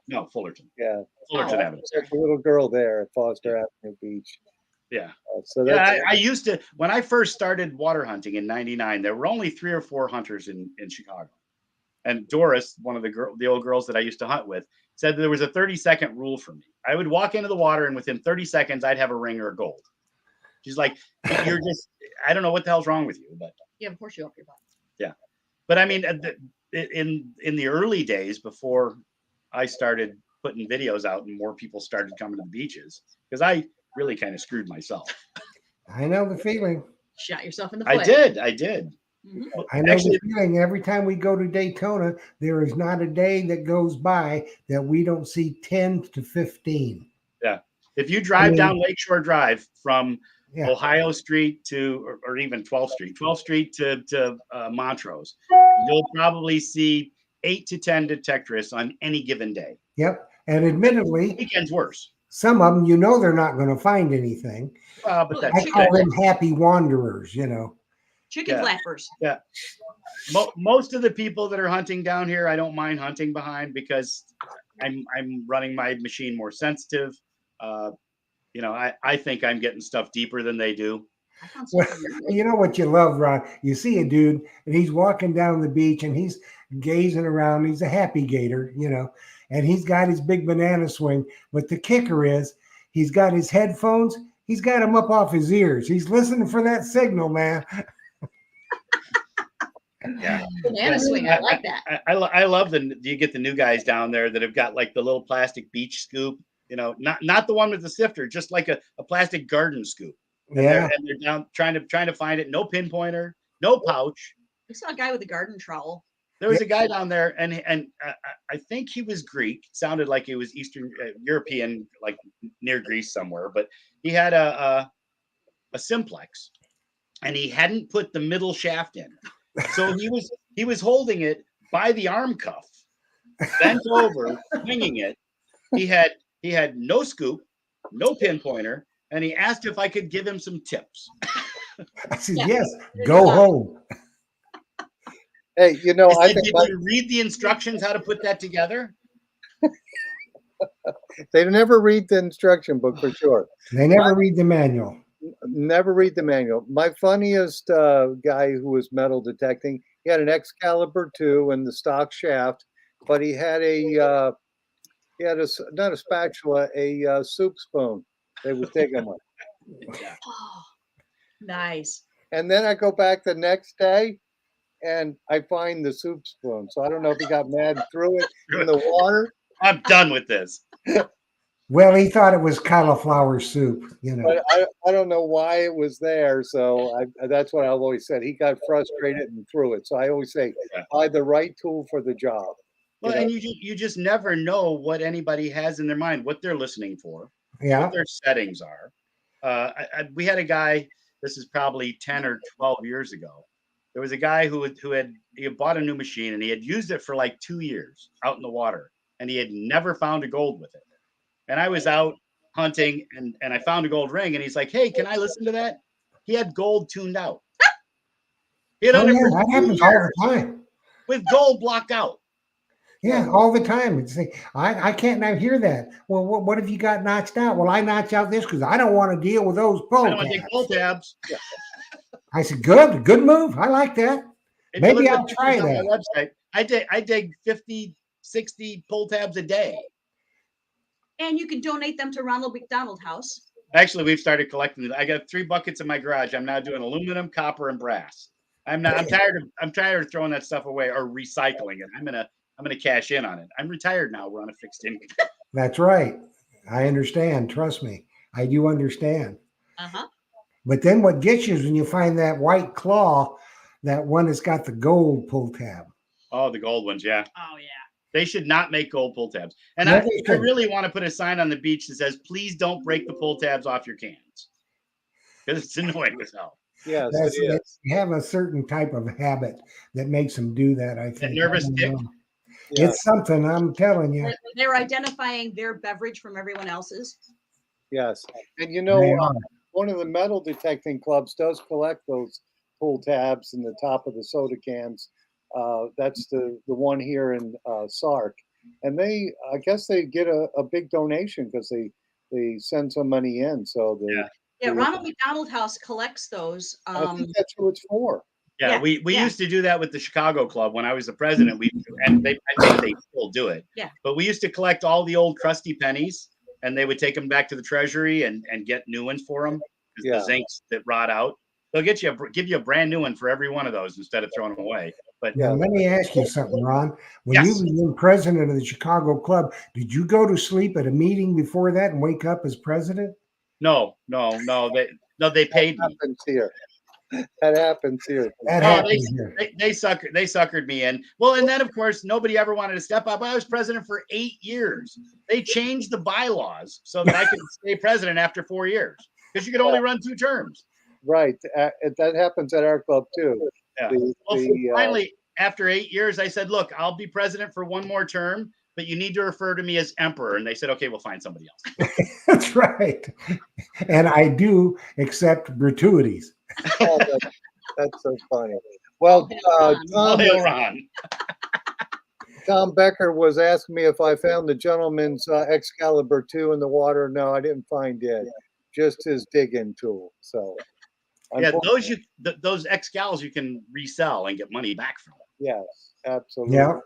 No, Fullerton. Yeah. Fullerton Avenue. There's a little girl there at Foster Avenue Beach. Yeah. So Yeah, that's I used to, when I first started water hunting in 99, there were only 3 or 4 hunters in Chicago. And Doris, one of the old girls that I used to hunt with, said there was a 30-second rule for me. I would walk into the water and within 30 seconds, I'd have a ring or a gold. She's like, you're just, I don't know what the hell's wrong with you, but You have a horseshoe up your butt. yeah. But I mean, in the early days before I started putting videos out and more people started coming to the beaches, because I really kind of screwed myself. I know the feeling. Shot yourself in the foot. I did. Mhm. I know Actually, the feeling. Every time we go to Daytona, there is not a day that goes by that we don't see 10 to 15. if you drive down Lakeshore Drive from Yeah. Ohio Street to, or even 12th Street to Montrose, you'll probably see 8 to 10 detectorists on any given day. Yep. And admittedly, Weekends worse. some of them, you know, they're not going to find anything. Well, but Well, that's I chicken- call them happy wanderers, you know. Chicken Yeah. flappers. Most of the people that are hunting down here, I don't mind hunting behind because I'm running my machine more sensitive. You know, I think I'm getting stuff deeper than they do. I found Well, something really you know what you love, Ron? You see a dude and he's walking down the beach and he's gazing around. He's a happy gator, you know, and he's got his big banana swing. But the kicker is he's got his headphones. He's got them up off his ears. He's listening for that signal, man. Yeah. banana swing. I like that. I love you get the new guys down there that have got like the little plastic beach scoop, you know, not the one with the sifter, just like a plastic garden scoop. And Yeah. they're down trying to find it. No pinpointer, no pouch. I saw a guy with a garden trowel. There was a guy down there, and I think he was Greek. Sounded like he was Eastern European, like near Greece somewhere. But he had a simplex, and he hadn't put the middle shaft in. So he was holding it by the arm cuff, bent over, swinging it. He had no scoop, no pinpointer, and he asked if I could give him some tips. I said, Yeah. yes, go home. Hey, you know, I Did think you read the instructions how to put that together? they never read the instruction book for sure. They never read the manual. Never read the manual. My funniest guy who was metal detecting, he had an Excalibur 2 and the stock shaft, but he had not a spatula, a soup spoon. They would take him on. Oh, nice. And then I go back the next day and I find the soup spoon. So I don't know if he got mad and threw it in the water. I'm done with this. Well, he thought it was cauliflower soup, you know. But I don't know why it was there. So that's what I've always said. He got frustrated and threw it. So I always say, buy the right tool for the job. Well, You know? and you just never know what anybody has in their mind, what they're listening for, Yeah. what their settings are. We had a guy. This is probably 10 or 12 years ago. There was a guy who had bought a new machine and he had used it for like 2 years out in the water, and he had never found a gold with it. And I was out hunting and I found a gold ring, and he's like, "Hey, can I listen to that?" He had gold tuned out. He had Oh, under yeah, for that 2 happens all years the time. with gold blocked out. Yeah, all the time. It's like, I can't now hear that. Well, what have you got notched out? Well, I notched out this because I don't want to deal with those I pull don't want to take pull tabs. I said, good move. I like that. If you Maybe look at I'll the try pictures on that. my website, I dig 50, 60 pull tabs a day. And you can donate them to Ronald McDonald House. Actually, we've started collecting them. I got 3 buckets in my garage. I'm now doing aluminum, copper, and brass. I'm tired of throwing that stuff away or recycling it. I'm gonna cash in on it. I'm retired now. We're on a fixed income. That's right. I understand. Trust me. I do understand. Uh-huh. But then what gets you is when you find that white claw, that one that's got the gold pull tab. Oh, the gold ones, yeah. Oh yeah. They should not make gold pull tabs. And No, I they I shouldn't. really want to put a sign on the beach that says, "Please don't break the pull tabs off your cans," because it's annoying as hell. Yes, That's it is. they have a certain type of habit that makes them do that. I think. nervous I don't tick. know. Yeah. It's something, I'm telling you. They're identifying their beverage from everyone else's. Yes. And you They know, are. one of the metal detecting clubs does collect those pull tabs in the top of the soda cans. That's the one here in Sark. And I guess they get a big donation because they send some money in. So Yeah. Yeah, Ronald McDonald House collects those. I think that's who it's for. Yeah, Yeah, we yeah. used to do that with the Chicago Club when I was the president. I think they still do it. Yeah. But we used to collect all the old crusty pennies, and they would take them back to the treasury and get new ones for them. Yeah. The zincs that rot out, they'll give you a brand new one for every one of those instead of throwing them away. But Now, let me ask you something, Ron. When Yes. you became president of the Chicago Club, did you go to sleep at a meeting before that and wake up as president? no, they paid me. Happens here. That happens here. That No, happens here. They suckered me in. Well, and then of course nobody ever wanted to step up. I was president for 8 years. They changed the bylaws so that I could stay president after 4 years because you could only run 2 terms. Right. That happens at our club too. Yeah. The- Well, the, finally, after 8 years, I said, "Look, I'll be president for 1 more term, but you need to refer to me as Emperor. And they said, okay, we'll find somebody else. That's right. And I do accept gratuities. Oh, that's so funny. Well, All hail Ron. Tom Becker was asking me if I found the gentleman's Excalibur 2 in the water. No, I didn't find it. Just his digging tool. So, Yeah, those Excals you can resell and get money back from. yes, absolutely. Yeah.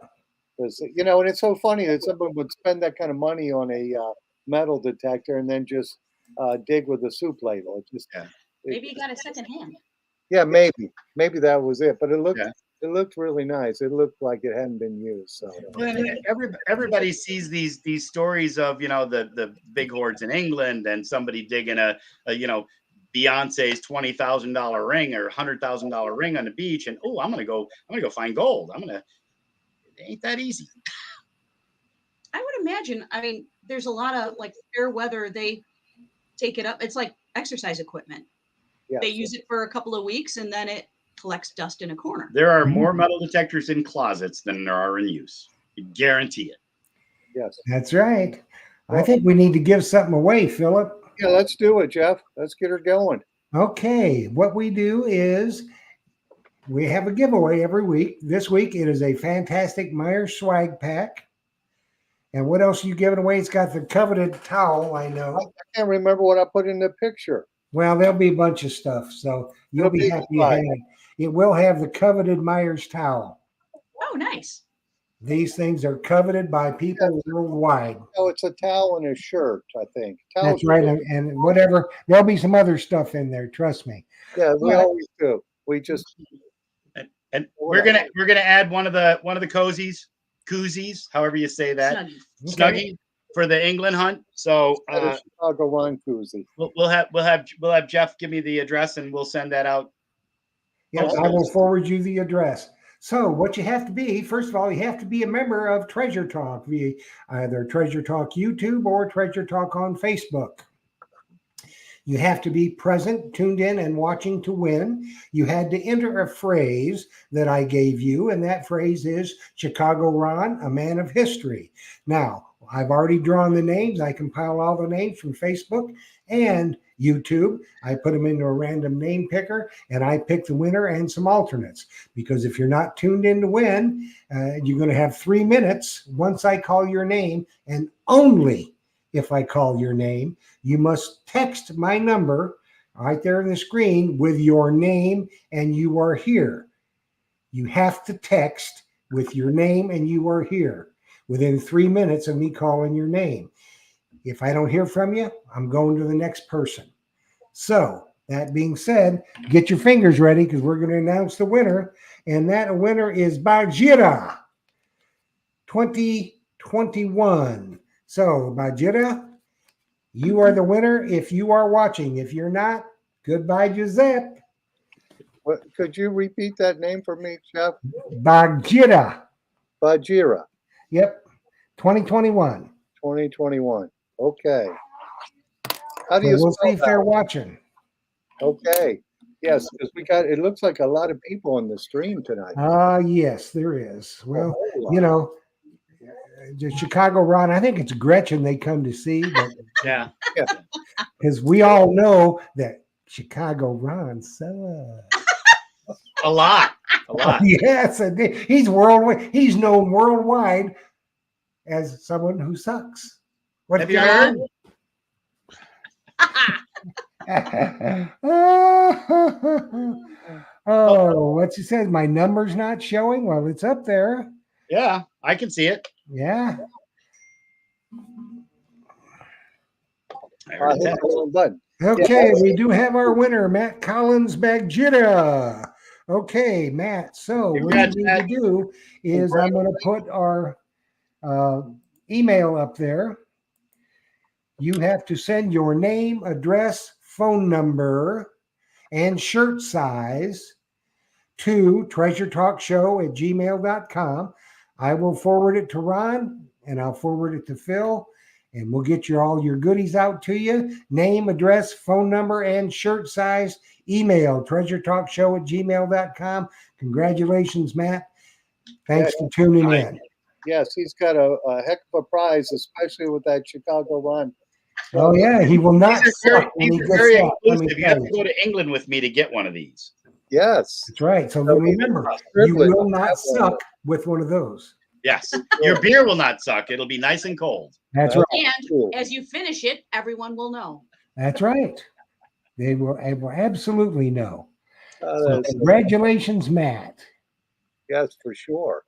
Because, you know, and it's so funny that someone would spend that kind of money on a metal detector and then just dig with a soup ladle. It just, Yeah. Maybe you got a second hand. yeah, maybe that was it. But it looked Yeah. it looked really nice. It looked like it hadn't been used. So Everybody sees these stories of, you know, the big hoards in England and somebody digging a you know, Beyonce's $20,000 ring or $100,000 ring on the beach, and I'm gonna go find gold. It ain't that easy. I would imagine. I mean, there's a lot of like fair weather. They take it up. It's like exercise equipment. yes, They use it for a couple of weeks and then it collects dust in a corner. There are more metal detectors in closets than there are in use. You guarantee it. yes. That's right. I think we need to give something away, Philip. Yeah, let's do it, Jeff. Let's get her going. Okay. What we do is we have a giveaway every week. This week it is a fantastic Myers swag pack. And what else are you giving away? It's got the coveted towel, I know. I can't remember what I put in the picture. Well, there'll be a bunch of stuff, so you'll It'll be be happy you fun. had it. It will have the coveted Myers towel. Oh, nice. These things are coveted by people worldwide. Oh, it's a towel and a shirt, I think. Towels That's right. And whatever, there'll be some other stuff in there. Trust me. Yeah, we always do. We just And we're gonna add one of the koozies, however you say that, Snuggie. Snuggie for the England hunt. So a Chicago Ron koozie. we'll have Jeff give me the address and we'll send that out. Yes, I will forward you the address. So what you have to be, first of all, you have to be a member of Treasure Talk via either Treasure Talk YouTube or Treasure Talk on Facebook. You have to be present, tuned in, and watching to win. You had to enter a phrase that I gave you, and that phrase is Chicago Ron, a man of history. Now, I've already drawn the names. I compile all the names from Facebook and YouTube. I put them into a random name picker, and I pick the winner and some alternates. Because if you're not tuned in to win, you're going to have 3 minutes once I call your name, and only if I call your name. You must text my number right there on the screen with your name and you are here. You have to text with your name and you are here within 3 minutes of me calling your name. If I don't hear from you, I'm going to the next person. So that being said, get your fingers ready because we're going to announce the winner. And that winner is Bajira 2021. So Bajira, you are the winner if you are watching. If you're not, goodbye, Giuseppe. What, could you repeat that name for me, Jeff? Bajira. Bajira. Yep. 2021. 2021. Okay. How do you We'll spell see if they're that? watching. Okay. Yes, because it looks like a lot of people on the stream tonight. Yes, there is. Well, you know, the Chicago Ron, I think it's Gretchen they come to see, but Yeah. because we all know that Chicago Ron sucks. A lot. Yes, and he's worldwide. He's known worldwide as someone who sucks. What Have you heard? Oh, what she said? My number's not showing. Well, it's up there. Yeah, I can see it. Yeah. I heard Hit that. the wrong button. Okay, we do have our winner, Matt Collins Bagjita. Okay, Matt. So what Congrats, you need Matt. to do is I'm going to put our email up there. You have to send your name, address, phone number, and shirt size to treasuretalkshow@gmail.com. I will forward it to Ron, and I'll forward it to Phil, and we'll get you all your goodies out to you. Name, address, phone number, and shirt size. Email treasuretalkshow@gmail.com. Congratulations, Matt. Thanks for tuning in. Yes, he's got a heck of a prize, especially with that Chicago run. Oh yeah, he will not These are very, suck when he these are gets very that. Let me exclusive. You tell have to you. go to England with me to get one of these. Yes. That's right. So So remember, it's you privilege will to not have one. suck with one of those. Yes. Your beer will not suck. It'll be nice and cold. That's Well, right. And cool. as you finish it, everyone will know. That's right. They will absolutely know. So That's- congratulations, Matt. yes, for sure.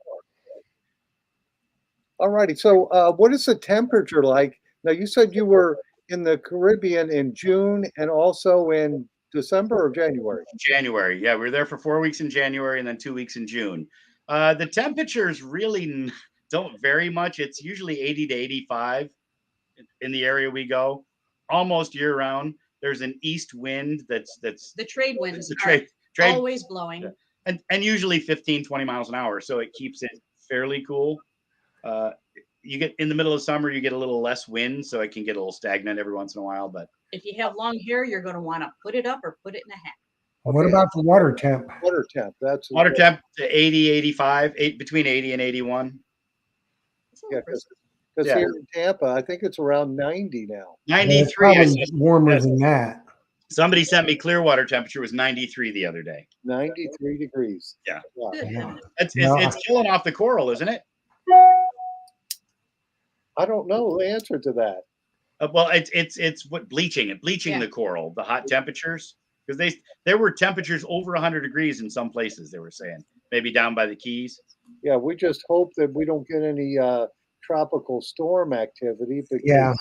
All righty. So, what is the temperature like? Now, you said you were in the Caribbean in June and also in December or January. January. Yeah, we were there for 4 weeks in January and then 2 weeks in June. The temperatures really don't vary much. It's usually 80 to 85 in the area we go, almost year round. There's an east wind that's The trade winds the are trade always blowing. Yeah. And usually 15, 20 miles an hour. So it keeps it fairly cool. You get in the middle of summer, you get a little less wind, so it can get a little stagnant every once in a while. But If you have long hair, you're going to want to put it up or put it in a hat. What Okay. about the water temp? Water temp. That's water temp to 80, 85, between 80 and 81. It's a Yeah, little brisk. because Yeah. here in Tampa, I think it's around 90 now. It's 93. I probably saw- warmer yes. than that. Somebody sent me Clearwater temperature was 93 the other day. 93 degrees. Yeah. Good Yeah. heavens. It's killing off the coral, isn't it? I don't know the answer to that. Well, it's what bleaching Yeah. the coral, the hot temperatures, because there were temperatures over 100 degrees in some places. They were saying maybe down by the Keys. Yeah, we just hope that we don't get any tropical storm activity because Yeah.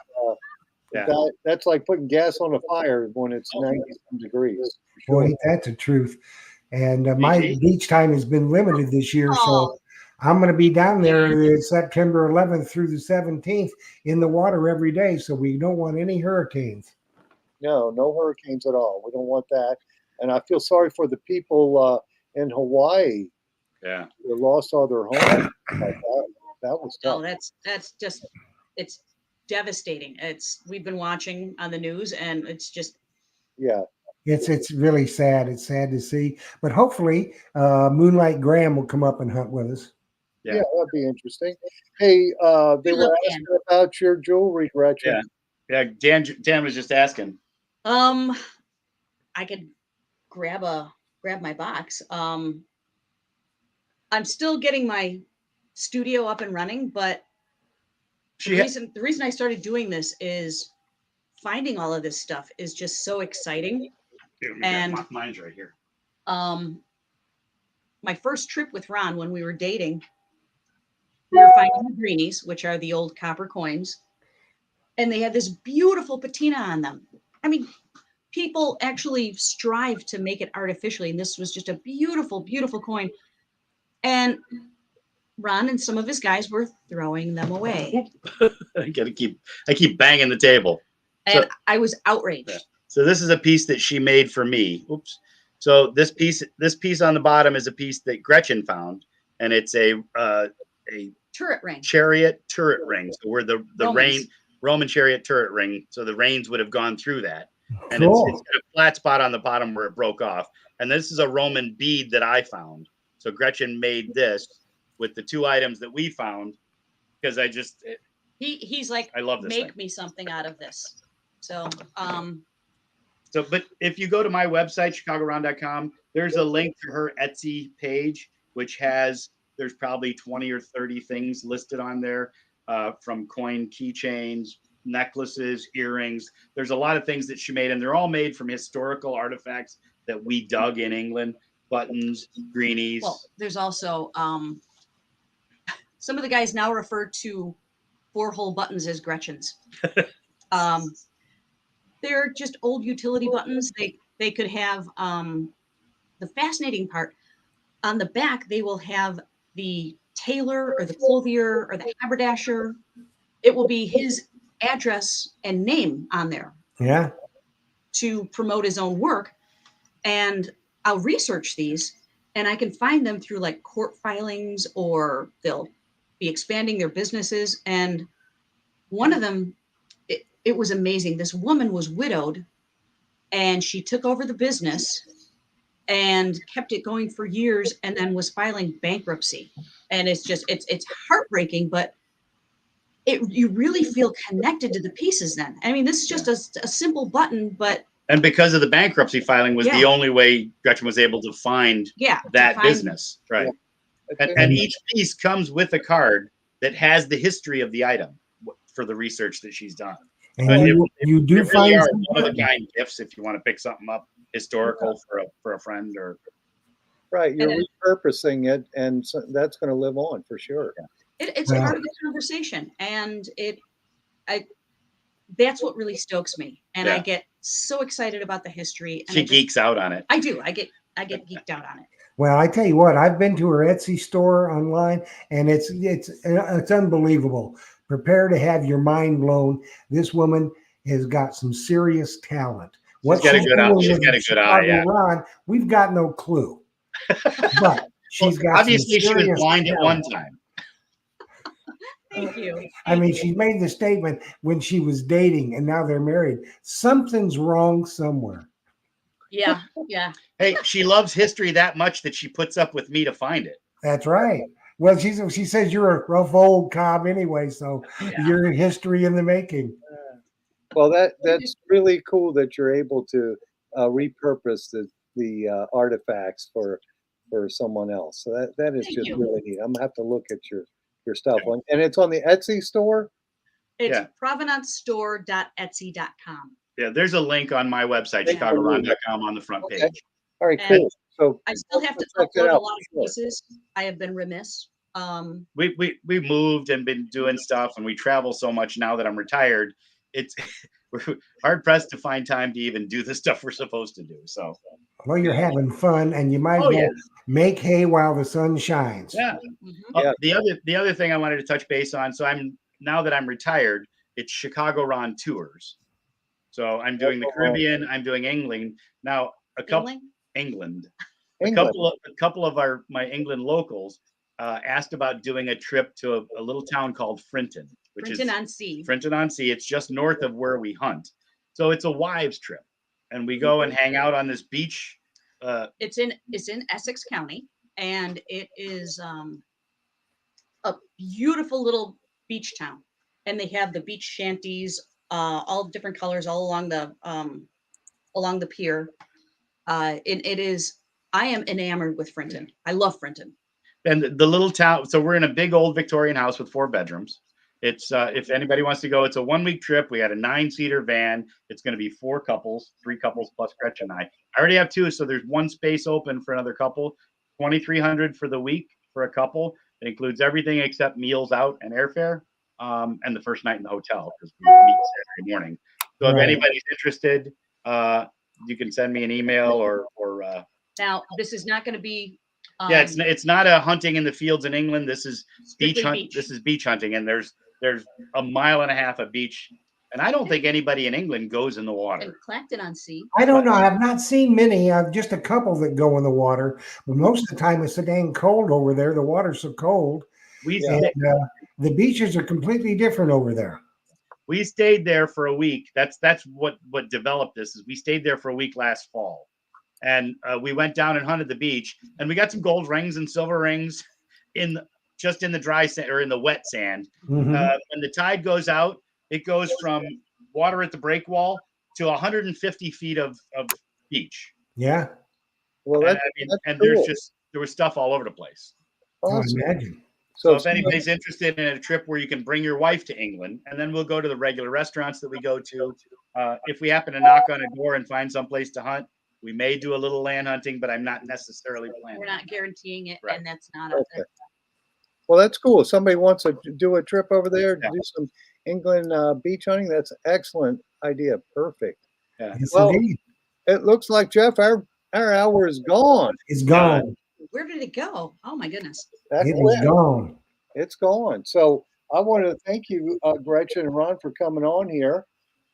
Yeah. that's like putting gas on a fire when it's 90 some degrees. for Boy, sure. that's the truth. And my BG? beach time has been limited this year, so Oh, I'm going to be down there September 11th through the 17th in the water every day. So we don't want any hurricanes. No hurricanes at all. We don't want that. And I feel sorry for the people in Hawaii Yeah. who lost all their homes. That was no, tough. that's just, it's devastating. We've been watching on the news and it's just, Yeah. It's really sad. It's sad to see. But hopefully, Moonlight Graham will come up and hunt with us. Yeah. Yeah, that'd be interesting. Hey, they We were love asking about your jewelry, Gretchen. Yeah. Dan was just asking. I could grab my box. I'm still getting my studio up and running, but the reason I started doing this is finding all of this stuff is just so exciting. And mine's right here. My first trip with Ron when we were dating, we were finding the greenies, which are the old copper coins, and they had this beautiful patina on them. I mean, people actually strive to make it artificially, and this was just a beautiful, beautiful coin. And Ron and some of his guys were throwing them away, I keep banging the table. and I was outraged. So this is a piece that she made for me. Oops. So this piece on the bottom is a piece that Gretchen found, and it's a Turret ring. chariot turret ring. So where the Romans. Roman chariot turret ring. So the rains would have gone through that. And Cool. it's got a flat spot on the bottom where it broke off. And this is a Roman bead that I found. So Gretchen made this with the two items that we found because He's like, I love this make thing. me something out of this. So, But if you go to my website, chicagoron.com, there's a link to her Etsy page, which there's probably 20 or 30 things listed on there, from coin keychains, necklaces, earrings. There's a lot of things that she made, and they're all made from historical artifacts that we dug in England, buttons, greenies. well, there's also some of the guys now refer to 4-hole buttons as Gretchen's. They're just old utility buttons. They could have the fascinating part on the back. They will have the tailor or the clothier or the haberdasher. It will be his address and name on there Yeah. to promote his own work. And I'll research these and I can find them through like court filings, or they'll be expanding their businesses. And one of them, it was amazing. This woman was widowed and she took over the business and kept it going for years and then was filing bankruptcy. and it's just it's heartbreaking, but you really feel connected to the pieces then. I mean, this is just a simple button, but And because of the bankruptcy filing was the only way Gretchen was able to find that business. Right. Yeah. And each piece comes with a card that has the history of the item for the research that she's done. And you do really find are one-of-a-kind gifts if you want to pick something up historical for a friend or. Right, you're repurposing it, and so that's going to live on for sure. It's part of the conversation, and that's what really stokes me, and I get so excited about the history. And she geeks out on it. I do. I get geeked out on it. Well, I tell you what, I've been to her Etsy store online, and it's unbelievable. Prepare to have your mind blown. This woman has got some serious talent. She's got a good eye. She's got a good eye. Yeah. Ron, we've got no clue. But she's got obviously she was blind at one time. Thank you. I mean, she made the statement when she was dating, and now they're married. Something's wrong somewhere. Yeah. Hey, she loves history that much that she puts up with me to find it. That's right. Well, she says you're a rough old cob anyway, so you're history in the making. Well, that's really cool that you're able to repurpose the artifacts for someone else. So that is just really neat. I'm gonna have to look at your stuff on, and it's on the Etsy store. It's provenancestore.etsy.com. Yeah, there's a link on my website, chicagoron.com, on the front page. All right, cool. So I still have to upload a lot of pieces. I have been remiss. We moved and been doing stuff, and we travel so much now that I'm retired. We're hard pressed to find time to even do the stuff we're supposed to do. So, well, you're having fun, and you might make hay while the sun shines. Yeah. The other thing I wanted to touch base on. So now that I'm retired, it's Chicago Ron tours. So I'm doing the Caribbean. I'm doing England now. England. A couple of my England locals asked about doing a trip to a little town called Frinton, Frinton-on-Sea. Frinton-on-Sea. It's just north of where we hunt. So it's a wives trip, and we go and hang out on this beach. It's in Essex County, and it is a beautiful little beach town. And they have the beach shanties, all different colors, all along the pier. It is. I am enamored with Frinton. I love Frinton. And the little town. So we're in a big old Victorian house with 4 bedrooms. It's if anybody wants to go, it's a 1-week trip. We had a 9-seater van. It's going to be 4 couples, 3 couples plus Gretchen and I. I already have 2, so there's 1 space open for another couple. $2,300 for the week for a couple. It includes everything except meals out and airfare, and the first night in the hotel because we meet Saturday morning. So if anybody's interested, you can send me an email or. Now this is not going to be. It's not a hunting in the fields in England. This is beach hunt. Beach. This is beach hunting, and there's a mile and a half of beach, and I don't think anybody in England goes in the water. And Clacton-on-Sea. I don't know. I've not seen many. I've just a couple that go in the water, but most of the time it's so dang cold over there. The water's so cold. The beaches are completely different over there. We stayed there for a week. That's what developed this. Is we stayed there for a week last fall. And we went down and hunted the beach, and we got some gold rings and silver rings in the dry sand or in the wet sand. Mm-hmm. When the tide goes out, it goes from water at the break wall to 150 feet of beach. Yeah. Well, that's and cool. there was stuff all over the place. Awesome. Imagine. So if anybody's interested in a trip where you can bring your wife to England, and then we'll go to the regular restaurants that we go to. If we happen to knock on a door and find some place to hunt, we may do a little land hunting, but I'm not necessarily planning. We're not guaranteeing it, Right. and that's not Okay. Well, that's cool. If somebody wants to do a trip over there, do some England beach hunting, that's an excellent idea. Perfect. Yeah. Yes, Well, indeed. It looks like, Jeff, our hour is gone. It's gone. Where did it go? Oh my goodness. That It is quick. gone. It's gone. So I want to thank you, Gretchen and Ron, for coming on here.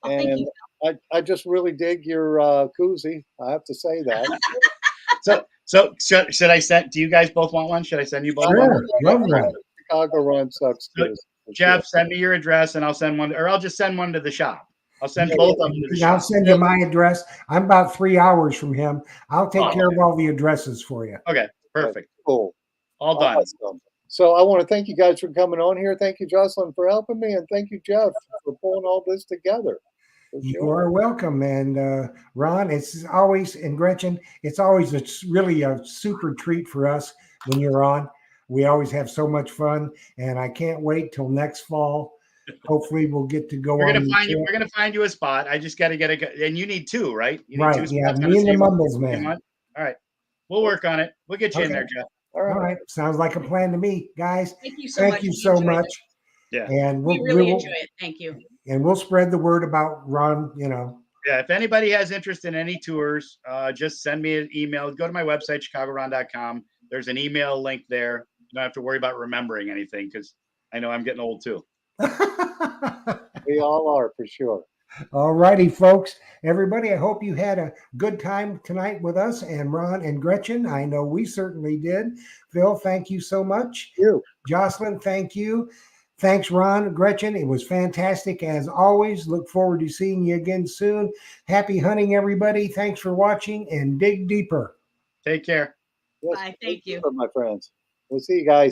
Oh, thank And you. I just really dig your koozie. I have to say that. So should I send? Do you guys both want one? Should I send you both one? Sure. Love that. Chicago Ron sucks. koozie. Jeff, send me your address, and I'll send one, or I'll just send one to the shop. I'll send both of them to the I'll shop. send you my address. I'm about 3 hours from him. I'll take Oh, care of all the addresses for you. Okay, perfect. Cool. All done. Awesome. So I want to thank you guys for coming on here. Thank you, Jocelyn, for helping me, and thank you, Jeff, for pulling all this together. For You sure. are welcome. And Ron, it's always, and Gretchen, it's always really a super treat for us when you're on. We always have so much fun, and I can't wait till next fall. Hopefully we'll get to go We're on. gonna the find you. trip. We're gonna find you a spot. I just got to get a. And you need two, right? You need Right, two yeah, spots on me the and the same Mumbles same man. month? All right, we'll work on it. We'll get you in Okay. there, Jeff. All All right. right, sounds like a plan to me, guys. Thank you so Thank much. you We so enjoyed much. it. Yeah. And We really enjoy it. Thank you. and we'll spread the word about Ron, Yeah, if anybody has interest in any tours, just send me an email. Go to my website, chicagoron.com. There's an email link there. You don't have to worry about remembering anything because I know I'm getting old too. We all are, for sure. All righty, folks. Everybody, I hope you had a good time tonight with us and Ron and Gretchen. I know we certainly did. Phil, thank you so much. You. Jocelyn, thank you. Thanks, Ron, Gretchen. It was fantastic as always. Look forward to seeing you again soon. Happy hunting, everybody. Thanks for watching and dig deeper. Take care. Yes, Bye. Thank you. my friends. We'll see you guys.